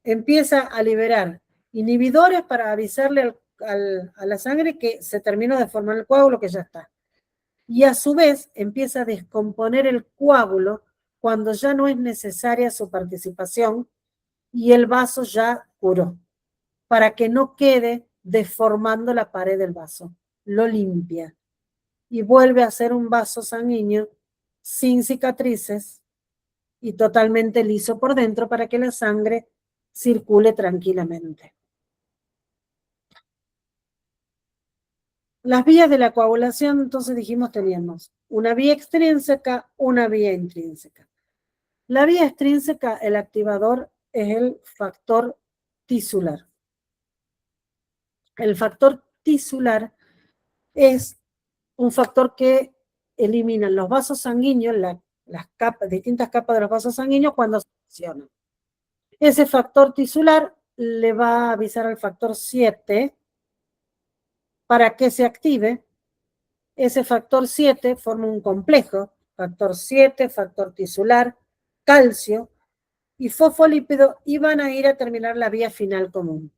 Speaker 1: Empieza a liberar inhibidores para avisarle a la sangre que se terminó de formar el coágulo, que ya está. Y a su vez empieza a descomponer el coágulo cuando ya no es necesaria su participación y el vaso ya curó, para que no quede deformando la pared del vaso. Lo limpia y vuelve a ser un vaso sanguíneo sin cicatrices y totalmente liso por dentro para que la sangre circule tranquilamente. Las vías de la coagulación, entonces dijimos, teníamos una vía extrínseca, una vía intrínseca. La vía extrínseca, el activador es el factor tisular. El factor tisular es un factor que elimina los vasos sanguíneos, las capas, distintas capas de los vasos sanguíneos cuando se accionan. Ese factor tisular le va a avisar al factor 7 para que se active. Ese factor 7 forma un complejo, factor 7, factor tisular, calcio y fosfolípido, y van a ir a terminar la vía final común.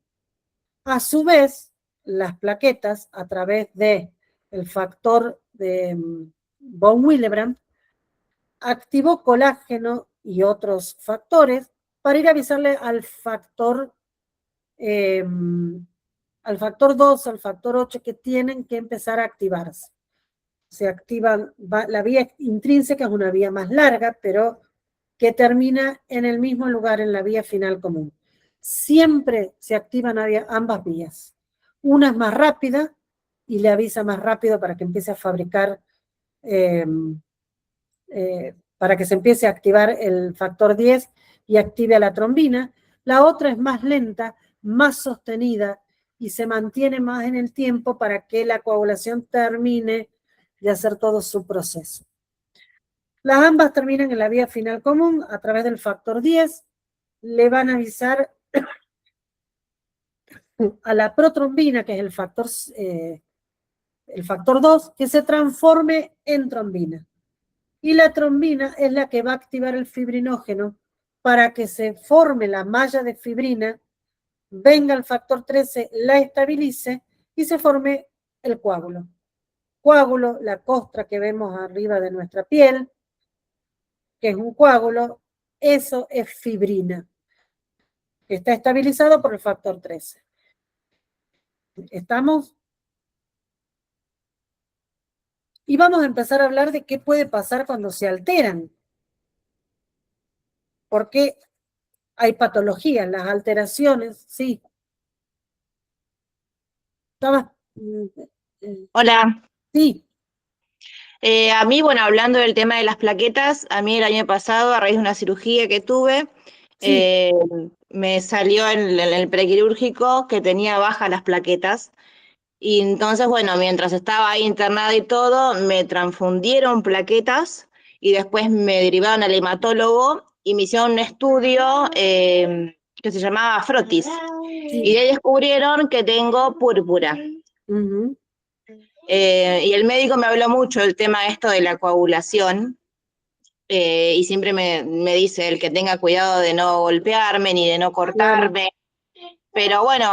Speaker 1: A su vez, las plaquetas, a través de el factor de von Willebrand, activó colágeno y otros factores para ir a avisarle al factor 2, al factor 8, que tienen que empezar a activarse. Se activan, la vía intrínseca es una vía más larga, pero que termina en el mismo lugar, en la vía final común. Siempre se activan ambas vías. Una es más rápida y le avisa más rápido para que empiece a fabricar, para que se empiece a activar el factor 10 y active a la trombina. La otra es más lenta, más sostenida y se mantiene más en el tiempo para que la coagulación termine de hacer todo su proceso. Las ambas terminan en la vía final común a través del factor 10. Le van a avisar a la protrombina, que es el factor 2, que se transforme en trombina. Y la trombina es la que va a activar el fibrinógeno para que se forme la malla de fibrina, venga el factor 13, la estabilice y se forme el coágulo. Coágulo, la costra que vemos arriba de nuestra piel, que es un coágulo, eso es fibrina, que está estabilizado por el factor 13. ¿Estamos? Y vamos a empezar a hablar de qué puede pasar cuando se alteran. Porque hay patologías, las alteraciones, sí. ¿Estabas?
Speaker 3: Hola.
Speaker 1: Sí.
Speaker 3: A mí, bueno, hablando del tema de las plaquetas, a mí el año pasado, a raíz de una cirugía que tuve,
Speaker 1: Sí.
Speaker 3: me salió en el prequirúrgico que tenía bajas las plaquetas. Y entonces, bueno, mientras estaba ahí internada y todo, me transfundieron plaquetas y después me derivaron al hematólogo y me hicieron un estudio que se llamaba Frotis.
Speaker 1: Sí.
Speaker 3: Y de ahí descubrieron que tengo púrpura.
Speaker 1: Uh-huh.
Speaker 3: Y el médico me habló mucho del tema esto de la coagulación, y siempre me dice el que tenga cuidado de no golpearme ni de no cortarme. Claro. Pero bueno,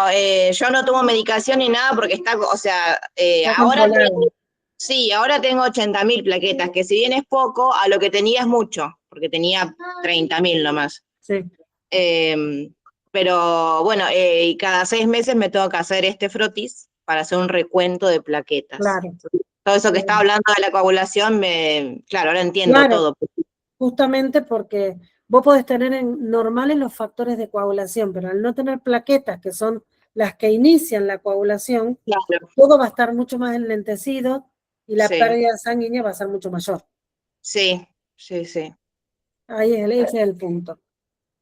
Speaker 3: yo no tomo medicación ni nada porque está, o sea, ahora tengo 80.000 plaquetas, que si bien es poco, a lo que tenía es mucho, porque tenía 30.000 nomás.
Speaker 1: Sí.
Speaker 3: Pero bueno, y cada 6 meses me tengo que hacer este frotis para hacer un recuento de plaquetas.
Speaker 1: Claro.
Speaker 3: Todo eso que estaba hablando de la coagulación, claro, ahora entiendo todo.
Speaker 1: Justamente porque vos podés tener normales los factores de coagulación, pero al no tener plaquetas, que son las que inician la coagulación, claro, todo va a estar mucho más enlentecido y la pérdida sanguínea va a ser mucho mayor.
Speaker 3: Sí.
Speaker 1: Ahí ese es el punto.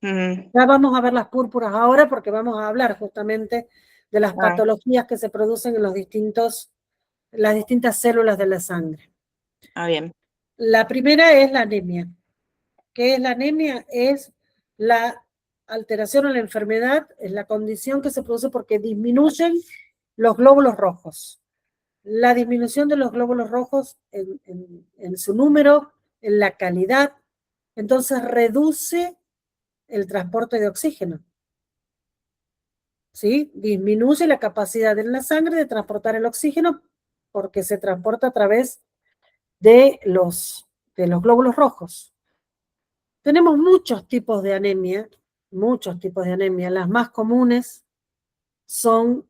Speaker 1: Ya vamos a ver las púrpuras ahora porque vamos a hablar justamente de las patologías que se producen en las distintas células de la sangre.
Speaker 3: Bien.
Speaker 1: La primera es la anemia. ¿Qué es la anemia? Es La alteración o la enfermedad es la condición que se produce porque disminuyen los glóbulos rojos. La disminución de los glóbulos rojos en su número, en la calidad, entonces reduce el transporte de oxígeno. ¿Sí? Disminuye la capacidad en la sangre de transportar el oxígeno porque se transporta a través de los glóbulos rojos. Tenemos muchos tipos de anemia, muchos tipos de anemia. Las más comunes son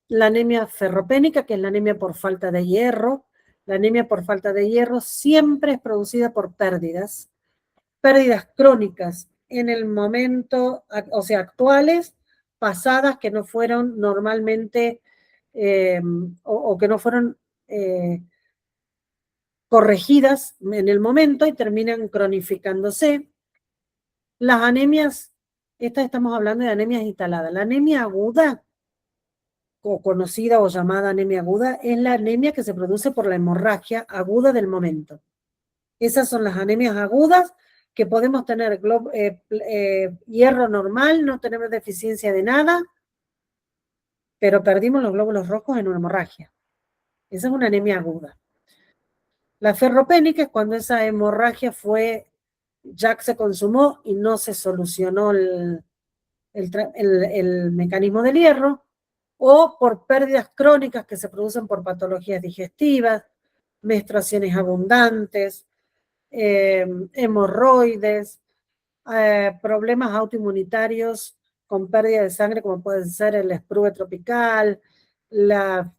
Speaker 1: la anemia ferropénica, que es la anemia por falta de hierro. La anemia por falta de hierro siempre es producida por pérdidas crónicas en el momento, o sea, actuales, pasadas, que no fueron normalmente o que no fueron corregidas en el momento y terminan cronificándose. Las anemias, estamos hablando de anemias instaladas. La anemia aguda, o conocida o llamada anemia aguda, es la anemia que se produce por la hemorragia aguda del momento. Esas son las anemias agudas, que podemos tener hierro normal, no tenemos deficiencia de nada, pero perdimos los glóbulos rojos en una hemorragia. Esa es una anemia aguda. La ferropénica es cuando esa hemorragia ya se consumó y no se solucionó el mecanismo del hierro, o por pérdidas crónicas que se producen por patologías digestivas, menstruaciones abundantes, hemorroides, problemas autoinmunitarios con pérdida de sangre, como puede ser el sprue tropical, la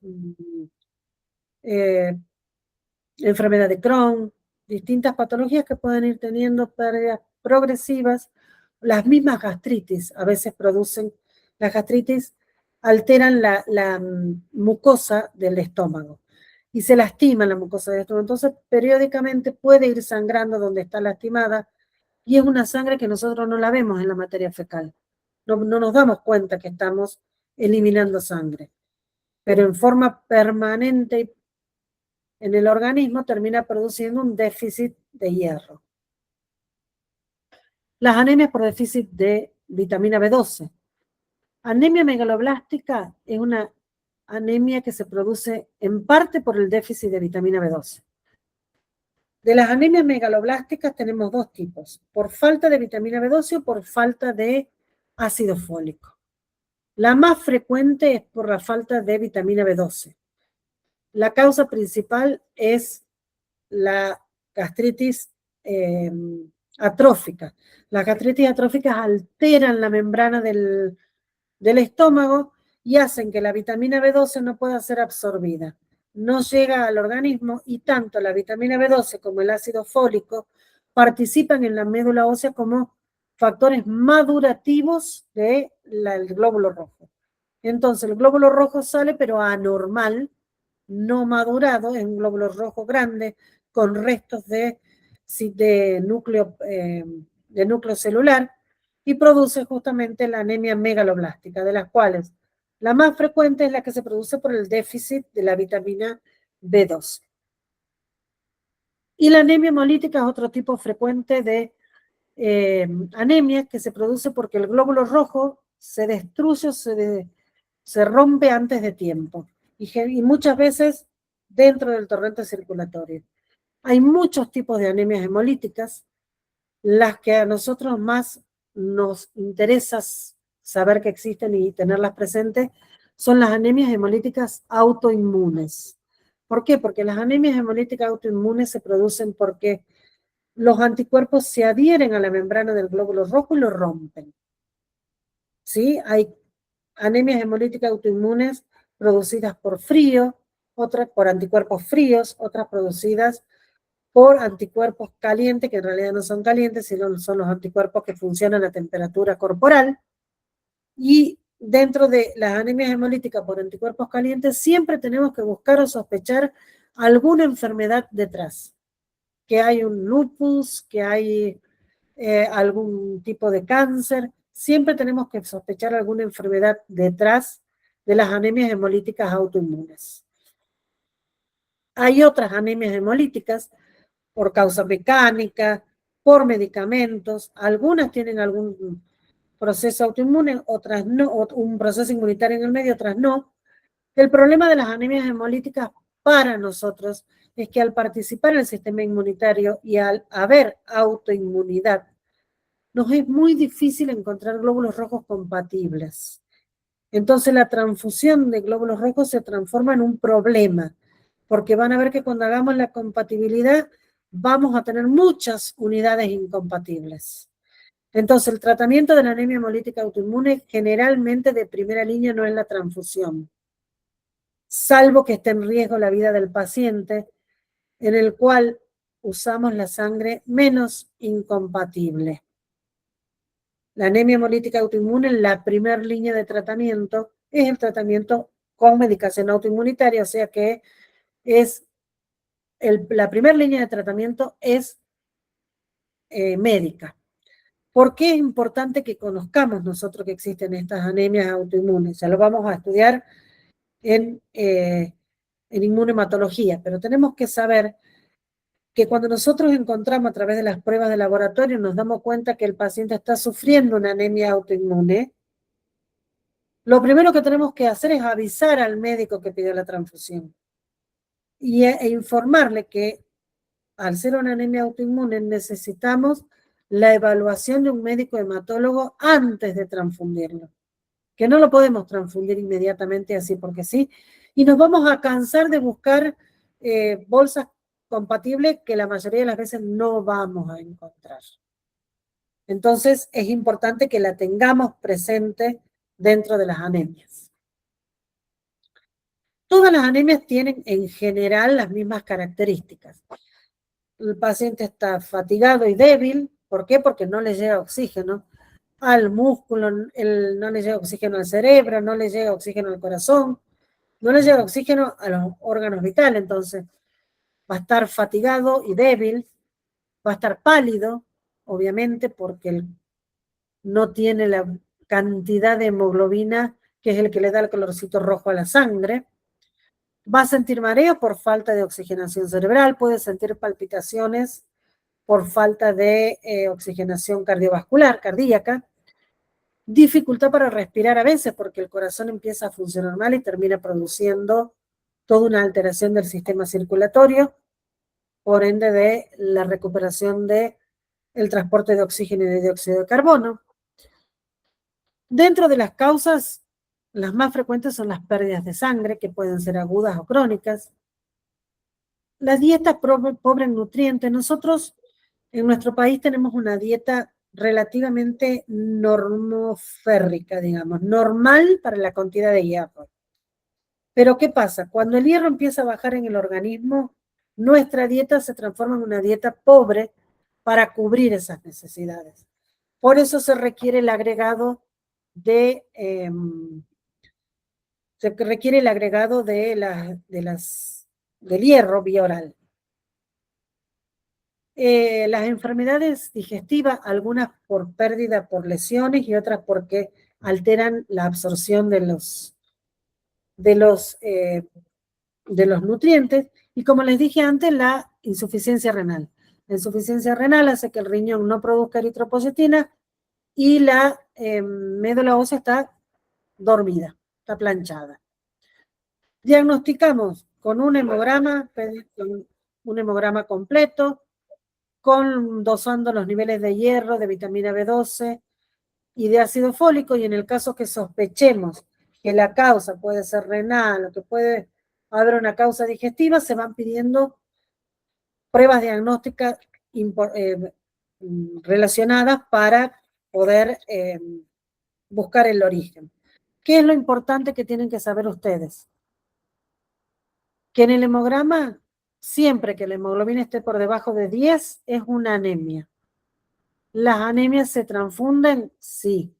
Speaker 1: enfermedad de Crohn, distintas patologías que pueden ir teniendo pérdidas progresivas. Las mismas gastritis a veces producen, las gastritis alteran la mucosa del estómago y se lastima la mucosa del estómago. Entonces, periódicamente puede ir sangrando donde está lastimada, y es una sangre que nosotros no la vemos en la materia fecal. No nos damos cuenta que estamos eliminando sangre, pero en forma permanente en el organismo termina produciendo un déficit de hierro. Las anemias por déficit de vitamina B12. Anemia megaloblástica es una anemia que se produce en parte por el déficit de vitamina B12. De las anemias megaloblásticas tenemos dos tipos: por falta de vitamina B12 o por falta de ácido fólico. La más frecuente es por la falta de vitamina B12. La causa principal es la gastritis atrófica. Las gastritis atróficas alteran la membrana del estómago y hacen que la vitamina B12 no pueda ser absorbida. No llega al organismo, y tanto la vitamina B12 como el ácido fólico participan en la médula ósea como factores madurativos del glóbulo rojo. Entonces el glóbulo rojo sale, pero anormal, no madurado, es un glóbulo rojo grande con restos de núcleo celular, y produce justamente la anemia megaloblástica, de las cuales la más frecuente es la que se produce por el déficit de la vitamina B12. Y la anemia hemolítica es otro tipo frecuente de anemia que se produce porque el glóbulo rojo se destruye o se rompe antes de tiempo, y muchas veces dentro del torrente circulatorio. Hay muchos tipos de anemias hemolíticas. Las que a nosotros más nos interesa saber que existen y tenerlas presentes son las anemias hemolíticas autoinmunes. ¿Por qué? Porque las anemias hemolíticas autoinmunes se producen porque los anticuerpos se adhieren a la membrana del glóbulo rojo y lo rompen. ¿Sí? Hay anemias hemolíticas autoinmunes producidas por frío, otras por anticuerpos fríos, otras producidas por anticuerpos calientes, que en realidad no son calientes, sino son los anticuerpos que funcionan a temperatura corporal. Y dentro de las anemias hemolíticas por anticuerpos calientes siempre tenemos que buscar o sospechar alguna enfermedad detrás, que hay un lupus, que hay algún tipo de cáncer. Siempre tenemos que sospechar alguna enfermedad detrás de las anemias hemolíticas autoinmunes. Hay otras anemias hemolíticas por causa mecánica, por medicamentos, algunas tienen algún proceso autoinmune, otras no, un proceso inmunitario en el medio, otras no. El problema de las anemias hemolíticas para nosotros es que al participar en el sistema inmunitario y al haber autoinmunidad, nos es muy difícil encontrar glóbulos rojos compatibles. Entonces la transfusión de glóbulos rojos se transforma en un problema, porque van a ver que cuando hagamos la compatibilidad vamos a tener muchas unidades incompatibles. Entonces el tratamiento de la anemia hemolítica autoinmune generalmente de primera línea no es la transfusión, salvo que esté en riesgo la vida del paciente, en el cual usamos la sangre menos incompatible. La anemia hemolítica autoinmune, la primera línea de tratamiento, es el tratamiento con medicación autoinmunitaria, o sea que es la primera línea de tratamiento es médica. ¿Por qué es importante que conozcamos nosotros que existen estas anemias autoinmunes? Ya lo vamos a estudiar en inmunematología, pero tenemos que saber que cuando nosotros encontramos a través de las pruebas de laboratorio, nos damos cuenta que el paciente está sufriendo una anemia autoinmune, lo primero que tenemos que hacer es avisar al médico que pidió la transfusión e informarle que al ser una anemia autoinmune necesitamos la evaluación de un médico hematólogo antes de transfundirlo, que no lo podemos transfundir inmediatamente así porque sí, y nos vamos a cansar de buscar bolsas compatibles que la mayoría de las veces no vamos a encontrar. Entonces es importante que la tengamos presente dentro de las anemias. Todas las anemias tienen en general las mismas características. El paciente está fatigado y débil. ¿Por qué? Porque no le llega oxígeno al músculo, no le llega oxígeno al cerebro, no le llega oxígeno al corazón, no le llega oxígeno a los órganos vitales. Entonces va a estar fatigado y débil, va a estar pálido, obviamente, porque no tiene la cantidad de hemoglobina que es el que le da el colorcito rojo a la sangre. Va a sentir mareo por falta de oxigenación cerebral, puede sentir palpitaciones por falta de oxigenación cardiovascular, cardíaca, dificultad para respirar a veces porque el corazón empieza a funcionar mal y termina produciendo toda una alteración del sistema circulatorio, por ende de la recuperación del transporte de oxígeno y de dióxido de carbono. Dentro de las causas, las más frecuentes son las pérdidas de sangre, que pueden ser agudas o crónicas. Las dietas pobres en nutrientes. Nosotros en nuestro país tenemos una dieta relativamente normoférrica, digamos, normal para la cantidad de hierro. Pero ¿qué pasa? Cuando el hierro empieza a bajar en el organismo, nuestra dieta se transforma en una dieta pobre para cubrir esas necesidades. Por eso se requiere el agregado del hierro vía oral. Las enfermedades digestivas, algunas por pérdida por lesiones y otras porque alteran la absorción de los nutrientes, y como les dije antes, la insuficiencia renal. La insuficiencia renal hace que el riñón no produzca eritropoyetina y la médula ósea está dormida, está planchada. Diagnosticamos con un hemograma completo, dosando los niveles de hierro, de vitamina B12 y de ácido fólico, y en el caso que sospechemos que la causa puede ser renal o que puede haber una causa digestiva, se van pidiendo pruebas diagnósticas relacionadas para poder buscar el origen. ¿Qué es lo importante que tienen que saber ustedes? Que en el hemograma, siempre que la hemoglobina esté por debajo de 10, es una anemia. ¿Las anemias se transfunden? Sí.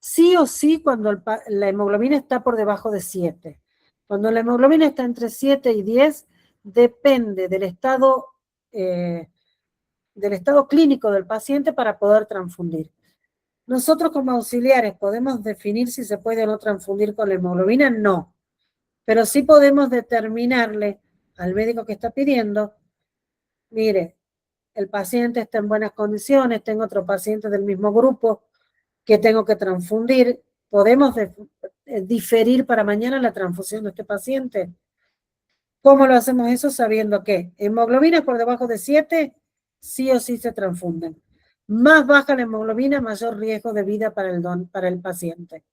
Speaker 1: Sí o sí cuando la hemoglobina está por debajo de 7. Cuando la hemoglobina está entre 7 y 10, depende del estado clínico del paciente para poder transfundir. ¿Nosotros como auxiliares podemos definir si se puede o no transfundir con la hemoglobina? No. Pero sí podemos determinarle al médico que está pidiendo, mire, el paciente está en buenas condiciones, tengo otro paciente del mismo grupo que tengo que transfundir, ¿podemos diferir para mañana la transfusión de este paciente? ¿Cómo lo hacemos eso? Sabiendo que hemoglobinas por debajo de 7 sí o sí se transfunden. Más baja la hemoglobina, mayor riesgo de vida para el paciente.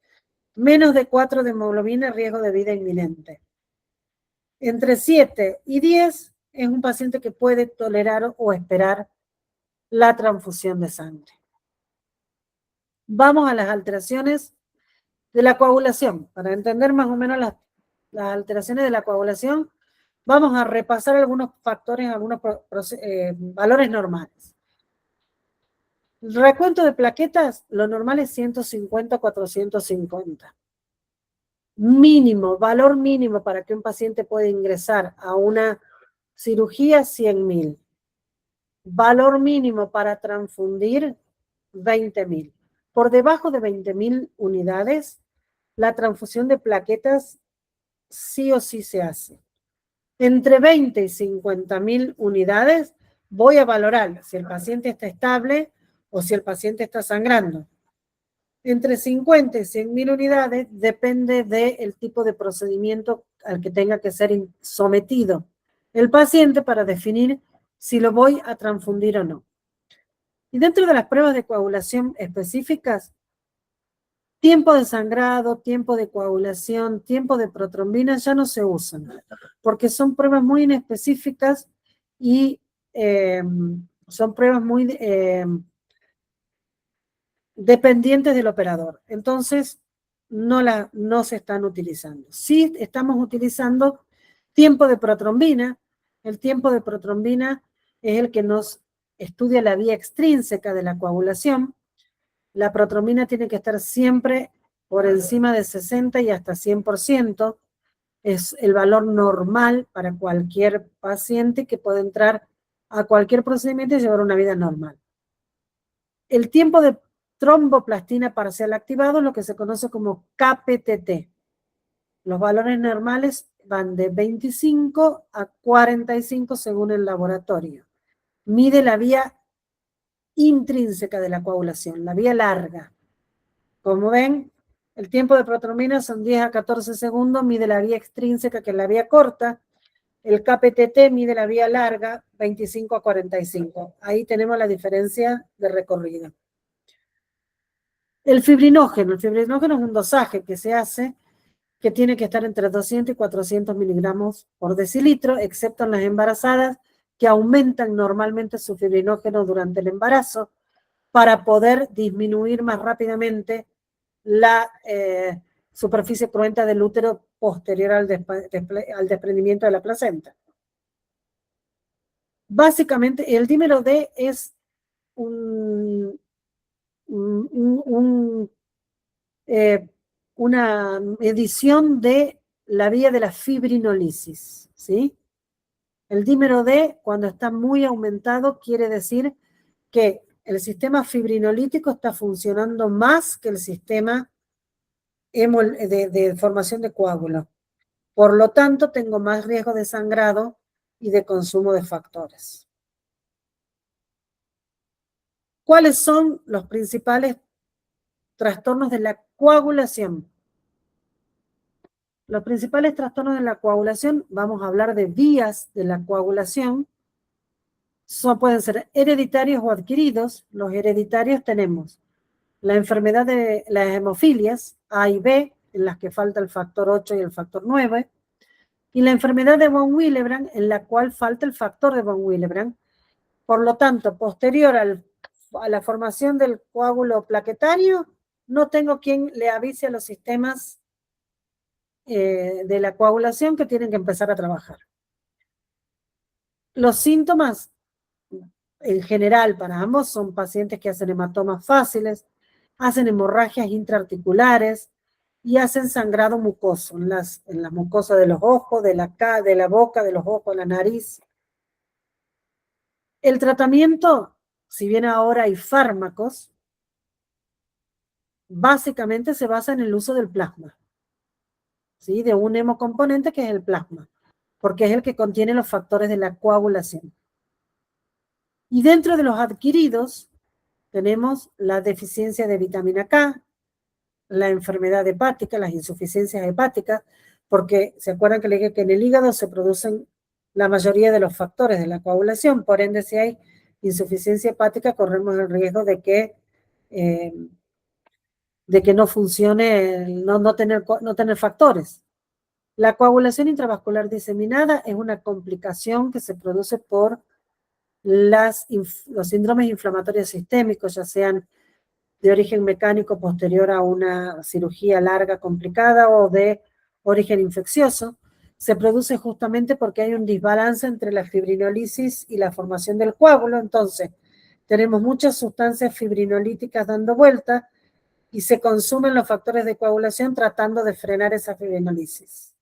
Speaker 1: Menos de 4 de hemoglobina, riesgo de vida inminente. Entre 7 y 10 es un paciente que puede tolerar o esperar la transfusión de sangre. Vamos a las alteraciones de la coagulación. Para entender más o menos las alteraciones de la coagulación, vamos a repasar algunos factores, algunos valores normales. El recuento de plaquetas, lo normal es 150 a 450. Mínimo, valor mínimo para que un paciente pueda ingresar a una cirugía, 100.000. Valor mínimo para transfundir, 20.000. Por debajo de 20.000 unidades, la transfusión de plaquetas sí o sí se hace. Entre 20 y 50.000 unidades, voy a valorar si el paciente está estable o si el paciente está sangrando. Entre 50 y 100.000 unidades depende del tipo de procedimiento al que tenga que ser sometido el paciente para definir si lo voy a transfundir o no. Y dentro de las pruebas de coagulación específicas, tiempo de sangrado, tiempo de coagulación, tiempo de protrombina ya no se usan, porque son pruebas muy inespecíficas y son pruebas muy dependientes del operador. Entonces, no se están utilizando. Sí estamos utilizando tiempo de protrombina. El tiempo de protrombina es el que nos estudia la vía extrínseca de la coagulación. La protrombina tiene que estar siempre por encima de 60 y hasta 100%. Es el valor normal para cualquier paciente que puede entrar a cualquier procedimiento y llevar una vida normal. El tiempo de tromboplastina parcial activado es lo que se conoce como KPTT. Los valores normales van de 25 a 45 según el laboratorio. Mide la vía intrínseca de la coagulación, la vía larga. Como ven, el tiempo de protrombina son 10 a 14 segundos, mide la vía extrínseca, que es la vía corta. El KPTT mide la vía larga, 25 a 45. Ahí tenemos la diferencia de recorrido. El fibrinógeno es un dosaje que se hace que tiene que estar entre 200 y 400 miligramos por decilitro, excepto en las embarazadas que aumentan normalmente su fibrinógeno durante el embarazo para poder disminuir más rápidamente la superficie cruenta del útero posterior al desprendimiento de la placenta. Básicamente, el dímero D es una medición de la vía de la fibrinolisis, ¿sí? El dímero D, cuando está muy aumentado, quiere decir que el sistema fibrinolítico está funcionando más que el sistema de formación de coágulos. Por lo tanto, tengo más riesgo de sangrado y de consumo de factores. ¿Cuáles son los principales trastornos de la coagulación? Los principales trastornos de la coagulación, vamos a hablar de vías de la coagulación, pueden ser hereditarios o adquiridos. Los hereditarios tenemos la enfermedad de las hemofilias A y B, en las que falta el factor 8 y el factor 9, y la enfermedad de von Willebrand, en la cual falta el factor de von Willebrand. Por lo tanto, posterior a la formación del coágulo plaquetario, no tengo quien le avise a los sistemas de la coagulación que tienen que empezar a trabajar. Los síntomas, en general, para ambos, son pacientes que hacen hematomas fáciles, hacen hemorragias intraarticulares y hacen sangrado mucoso en las mucosas de los ojos, de la boca, de los ojos, la nariz. El tratamiento, si bien ahora hay fármacos, básicamente se basa en el uso del plasma, ¿sí? De un hemocomponente que es el plasma, porque es el que contiene los factores de la coagulación. Y dentro de los adquiridos tenemos la deficiencia de vitamina K, la enfermedad hepática, las insuficiencias hepáticas, porque se acuerdan que le dije que en el hígado se producen la mayoría de los factores de la coagulación, por ende si hay insuficiencia hepática corremos el riesgo de que no funcione, no tener factores. La coagulación intravascular diseminada es una complicación que se produce por los síndromes inflamatorios sistémicos, ya sean de origen mecánico posterior a una cirugía larga, complicada o de origen infeccioso. Se produce justamente porque hay un desbalance entre la fibrinolisis y la formación del coágulo. Entonces, tenemos muchas sustancias fibrinolíticas dando vuelta y se consumen los factores de coagulación tratando de frenar esa fibrinolisis.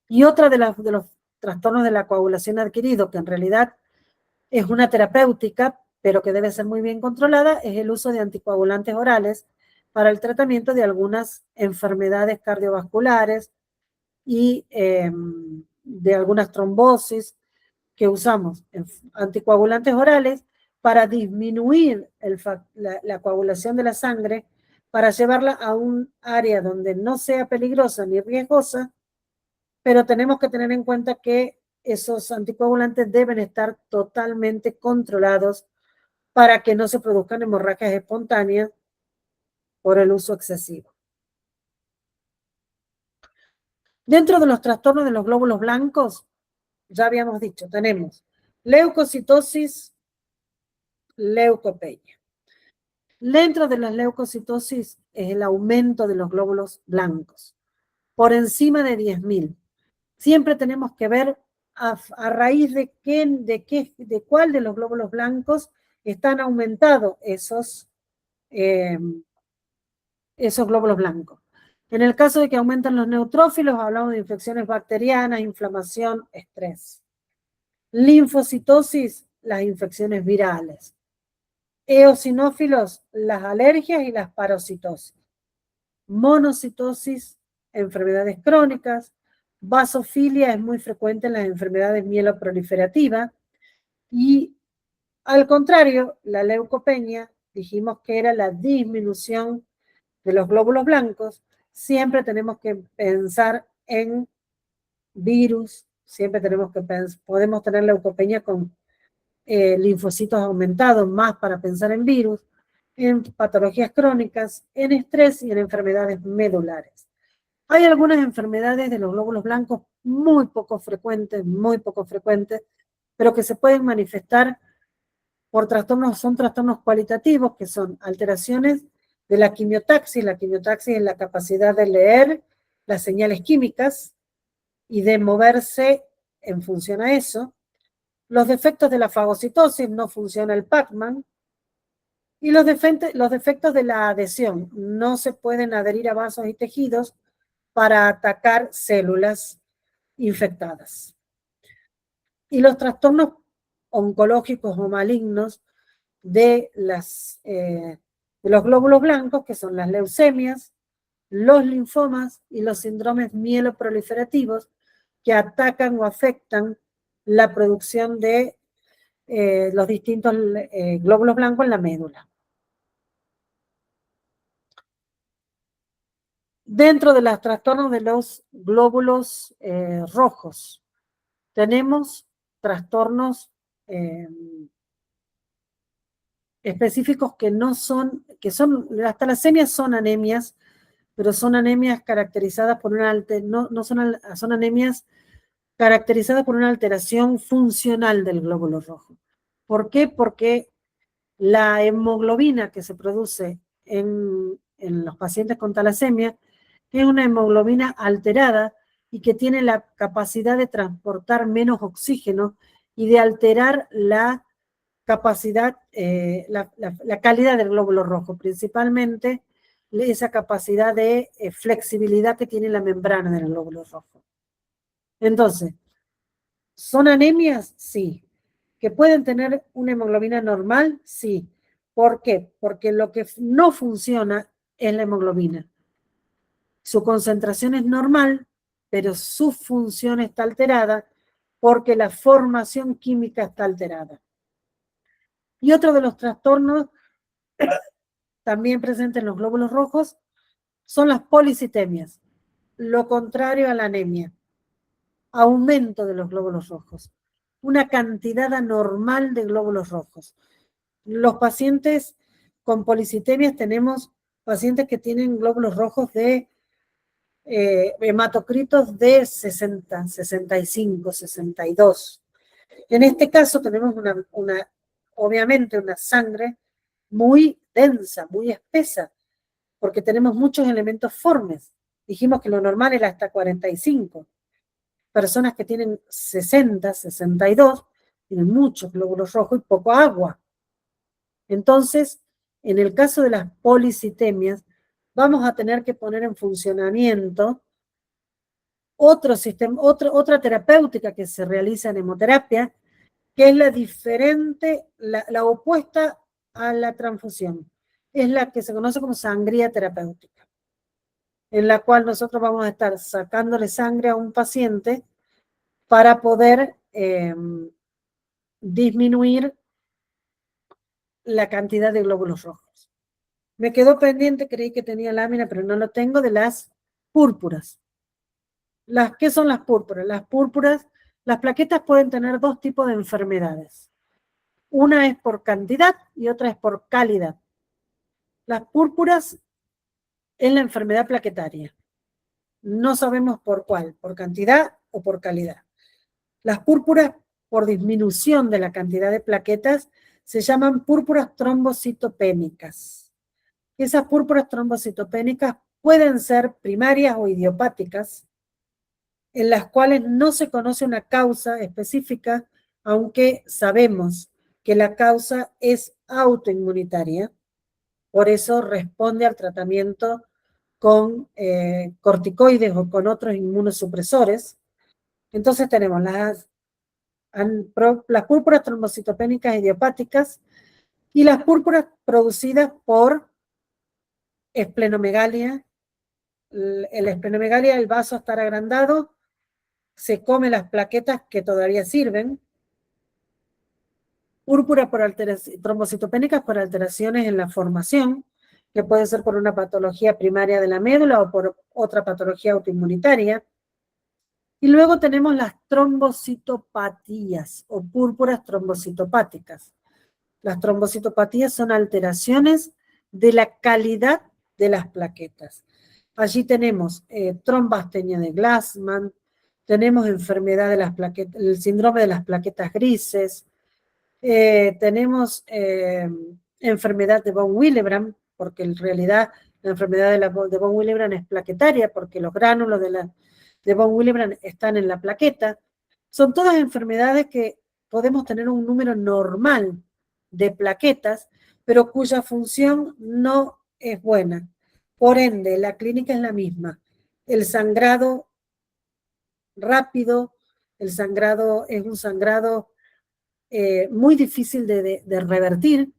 Speaker 1: Y otra de los trastornos de la coagulación adquirido, que en realidad es una terapéutica, pero que debe ser muy bien controlada, es el uso de anticoagulantes orales para el tratamiento de algunas enfermedades cardiovasculares y de algunas trombosis, que usamos anticoagulantes orales para disminuir la coagulación de la sangre, para llevarla a un área donde no sea peligrosa ni riesgosa, pero tenemos que tener en cuenta que esos anticoagulantes deben estar totalmente controlados para que no se produzcan hemorragias espontáneas por el uso excesivo. Dentro de los trastornos de los glóbulos blancos, ya habíamos dicho, tenemos leucocitosis, leucopenia. Dentro de la leucocitosis es el aumento de los glóbulos blancos, por encima de 10.000. Siempre tenemos que ver a raíz de cuál de los glóbulos blancos están aumentados esos glóbulos blancos. En el caso de que aumentan los neutrófilos, hablamos de infecciones bacterianas, inflamación, estrés. Linfocitosis, las infecciones virales. Eosinófilos, las alergias y las parasitosis. Monocitosis, enfermedades crónicas. Vasofilia es muy frecuente en las enfermedades mieloproliferativas. Y al contrario, la leucopenia, dijimos que era la disminución de los glóbulos blancos. Siempre tenemos que pensar en virus, siempre podemos tener leucopenia con linfocitos aumentados, más para pensar en virus, en patologías crónicas, en estrés y en enfermedades medulares. Hay algunas enfermedades de los glóbulos blancos muy poco frecuentes, pero que se pueden manifestar por trastornos, son trastornos cualitativos, que son alteraciones de la quimiotaxis. La quimiotaxis es la capacidad de leer las señales químicas y de moverse en función a eso. Los defectos de la fagocitosis, no funciona el Pacman. Y los defectos de la adhesión, no se pueden adherir a vasos y tejidos para atacar células infectadas. Y los trastornos oncológicos o malignos de los glóbulos blancos, que son las leucemias, los linfomas y los síndromes mieloproliferativos, que atacan o afectan la producción de los distintos glóbulos blancos en la médula. Dentro de los trastornos de los glóbulos rojos, tenemos trastornos específicos las talasemias son anemias, pero son anemias caracterizadas por son anemias caracterizadas por una alteración funcional del glóbulo rojo. ¿Por qué? Porque la hemoglobina que se produce en los pacientes con talasemia es una hemoglobina alterada y que tiene la capacidad de transportar menos oxígeno y de alterar la capacidad, la calidad del glóbulo rojo, principalmente esa capacidad de flexibilidad que tiene la membrana del glóbulo rojo. Entonces, ¿son anemias? Sí. ¿Que pueden tener una hemoglobina normal? Sí. ¿Por qué? Porque lo que no funciona es la hemoglobina. Su concentración es normal, pero su función está alterada porque la formación química está alterada. Y otro de los trastornos también presentes en los glóbulos rojos son las policitemias, lo contrario a la anemia, aumento de los glóbulos rojos, una cantidad anormal de glóbulos rojos. Los pacientes con policitemias tenemos pacientes que tienen glóbulos rojos de hematocritos de 60, 65, 62. En este caso tenemos obviamente una sangre muy densa, muy espesa, porque tenemos muchos elementos formes. Dijimos que lo normal era hasta 45. Personas que tienen 60, 62, tienen muchos glóbulos rojos y poco agua. Entonces, en el caso de las policitemias, vamos a tener que poner en funcionamiento otra terapéutica que se realiza en hemoterapia, que es la diferente, la opuesta a la transfusión. Es la que se conoce como sangría terapéutica, en la cual nosotros vamos a estar sacándole sangre a un paciente para poder disminuir la cantidad de glóbulos rojos. Me quedó pendiente, creí que tenía lámina, pero no lo tengo, de las púrpuras. ¿Qué son las púrpuras? Las plaquetas pueden tener dos tipos de enfermedades. Una es por cantidad y otra es por calidad. Las púrpuras es la enfermedad plaquetaria. No sabemos por cuál, por cantidad o por calidad. Las púrpuras por disminución de la cantidad de plaquetas se llaman púrpuras trombocitopénicas. Esas púrpuras trombocitopénicas pueden ser primarias o idiopáticas, en las cuales no se conoce una causa específica, aunque sabemos que la causa es autoinmunitaria. Por eso responde al tratamiento con corticoides o con otros inmunosupresores. Entonces tenemos las púrpuras trombocitopénicas idiopáticas y las púrpuras producidas por esplenomegalia. El esplenomegalia, el vaso estar agrandado, se come las plaquetas que todavía sirven. Púrpura trombocitopénicas por alteraciones en la formación, que puede ser por una patología primaria de la médula o por otra patología autoinmunitaria. Y luego tenemos las trombocitopatías o púrpuras trombocitopáticas. Las trombocitopatías son alteraciones de la calidad de las plaquetas. Allí tenemos trombastenia de Glassman, tenemos enfermedad de las plaquetas, el síndrome de las plaquetas grises, tenemos enfermedad de von Willebrand, porque en realidad la enfermedad de von Willebrand es plaquetaria, porque los gránulos de von Willebrand están en la plaqueta. Son todas enfermedades que podemos tener un número normal de plaquetas, pero cuya función no es buena. Por ende, la clínica es la misma. El sangrado rápido, el sangrado es un sangrado muy difícil de revertir.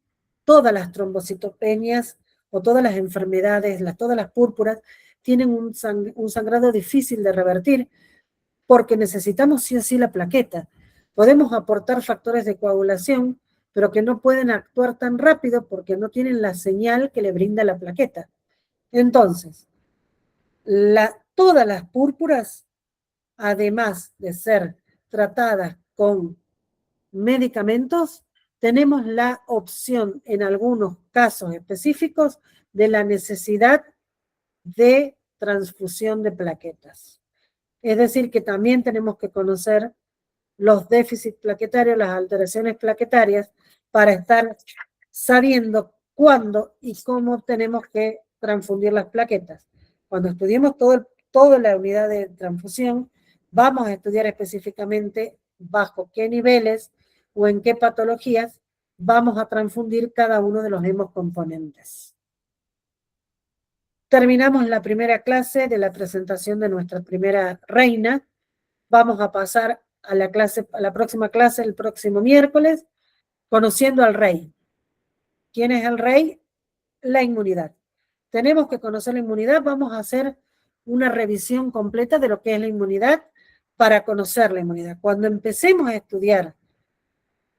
Speaker 1: Todas las trombocitopenias o todas las enfermedades, todas las púrpuras, tienen un sangrado difícil de revertir porque necesitamos sí o sí la plaqueta. Podemos aportar factores de coagulación, pero que no pueden actuar tan rápido porque no tienen la señal que le brinda la plaqueta. Entonces, todas las púrpuras, además de ser tratadas con medicamentos, tenemos la opción en algunos casos específicos de la necesidad de transfusión de plaquetas. Es decir, que también tenemos que conocer los déficits plaquetarios, las alteraciones plaquetarias, para estar sabiendo cuándo y cómo tenemos que transfundir las plaquetas. Cuando estudiemos toda la unidad de transfusión, vamos a estudiar específicamente bajo qué niveles o en qué patologías vamos a transfundir cada uno de los hemocomponentes. Terminamos la primera clase de la presentación de nuestra primera reina. Vamos a pasar a la próxima clase el próximo miércoles, conociendo al rey. ¿Quién es el rey? La inmunidad. Tenemos que conocer la inmunidad. Vamos a hacer una revisión completa de lo que es la inmunidad para conocer la inmunidad. Cuando empecemos a estudiar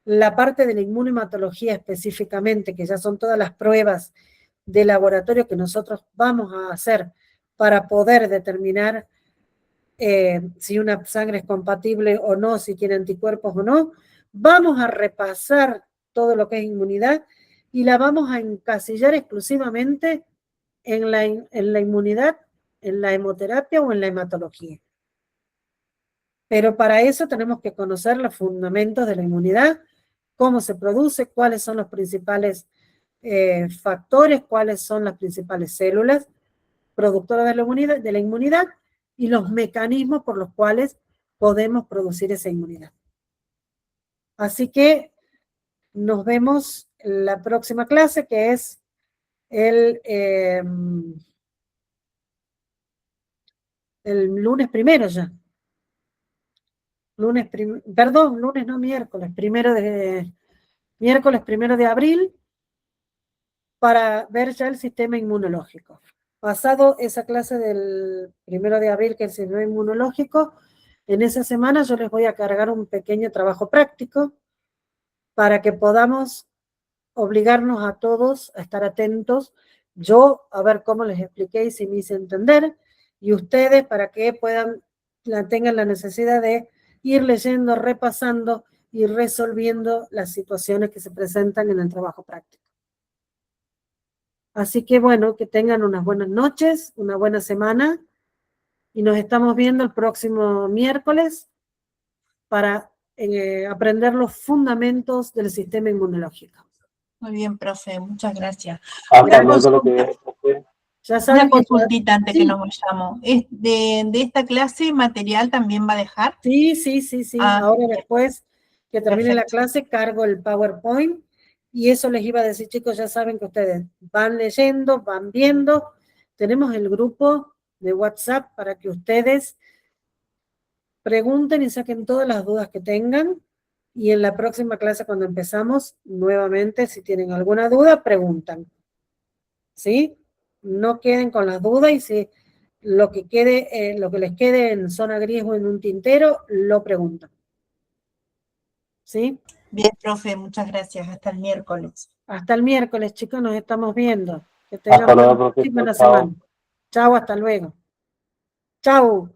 Speaker 1: la parte de la inmunohematología específicamente, que ya son todas las pruebas de laboratorio que nosotros vamos a hacer para poder determinar si una sangre es compatible o no, si tiene anticuerpos o no, vamos a repasar todo lo que es inmunidad y la vamos a encasillar exclusivamente en la inmunidad, en la hemoterapia o en la hematología. Pero para eso tenemos que conocer los fundamentos de la inmunidad, cómo se produce, cuáles son los principales factores, cuáles son las principales células productoras de la inmunidad y los mecanismos por los cuales podemos producir esa inmunidad. Así que nos vemos en la próxima clase, que es el lunes primero ya. Lunes no, miércoles primero de abril, para ver ya el sistema inmunológico. Pasado esa clase del 1 de abril, que es el sistema inmunológico, en esa semana yo les voy a cargar un pequeño trabajo práctico para que podamos obligarnos a todos a estar atentos, yo a ver cómo les expliqué y si me hice entender, y ustedes para que tengan la necesidad de ir leyendo, repasando y resolviendo las situaciones que se presentan en el trabajo práctico. Así que bueno, que tengan unas buenas noches, una buena semana, y nos estamos viendo el próximo miércoles para aprender los fundamentos del sistema inmunológico.
Speaker 2: Muy bien, profe, muchas gracias.
Speaker 4: Hasta luego, lo que profe.
Speaker 1: Ya saben
Speaker 2: Una consultita antes
Speaker 1: sí.
Speaker 2: que nos vayamos. De esta clase, material también va a dejar?
Speaker 1: Sí. Ahora después que termine la
Speaker 2: Perfecto.
Speaker 1: clase, cargo el PowerPoint, y eso les iba a decir, chicos, ya saben que ustedes van leyendo, van viendo. Tenemos el grupo de WhatsApp para que ustedes pregunten y saquen todas las dudas que tengan, y en la próxima clase cuando empezamos, nuevamente, si tienen alguna duda, preguntan. ¿Sí? No queden con las dudas, y si lo que les quede en zona gris o en un tintero, lo preguntan. ¿Sí?
Speaker 2: Bien, profe, muchas gracias. Hasta el miércoles.
Speaker 1: Hasta el miércoles, chicos, nos estamos viendo. Que tengan
Speaker 4: Hasta luego,
Speaker 1: buena
Speaker 4: profesor.
Speaker 1: semana. Chao, hasta luego. Chao.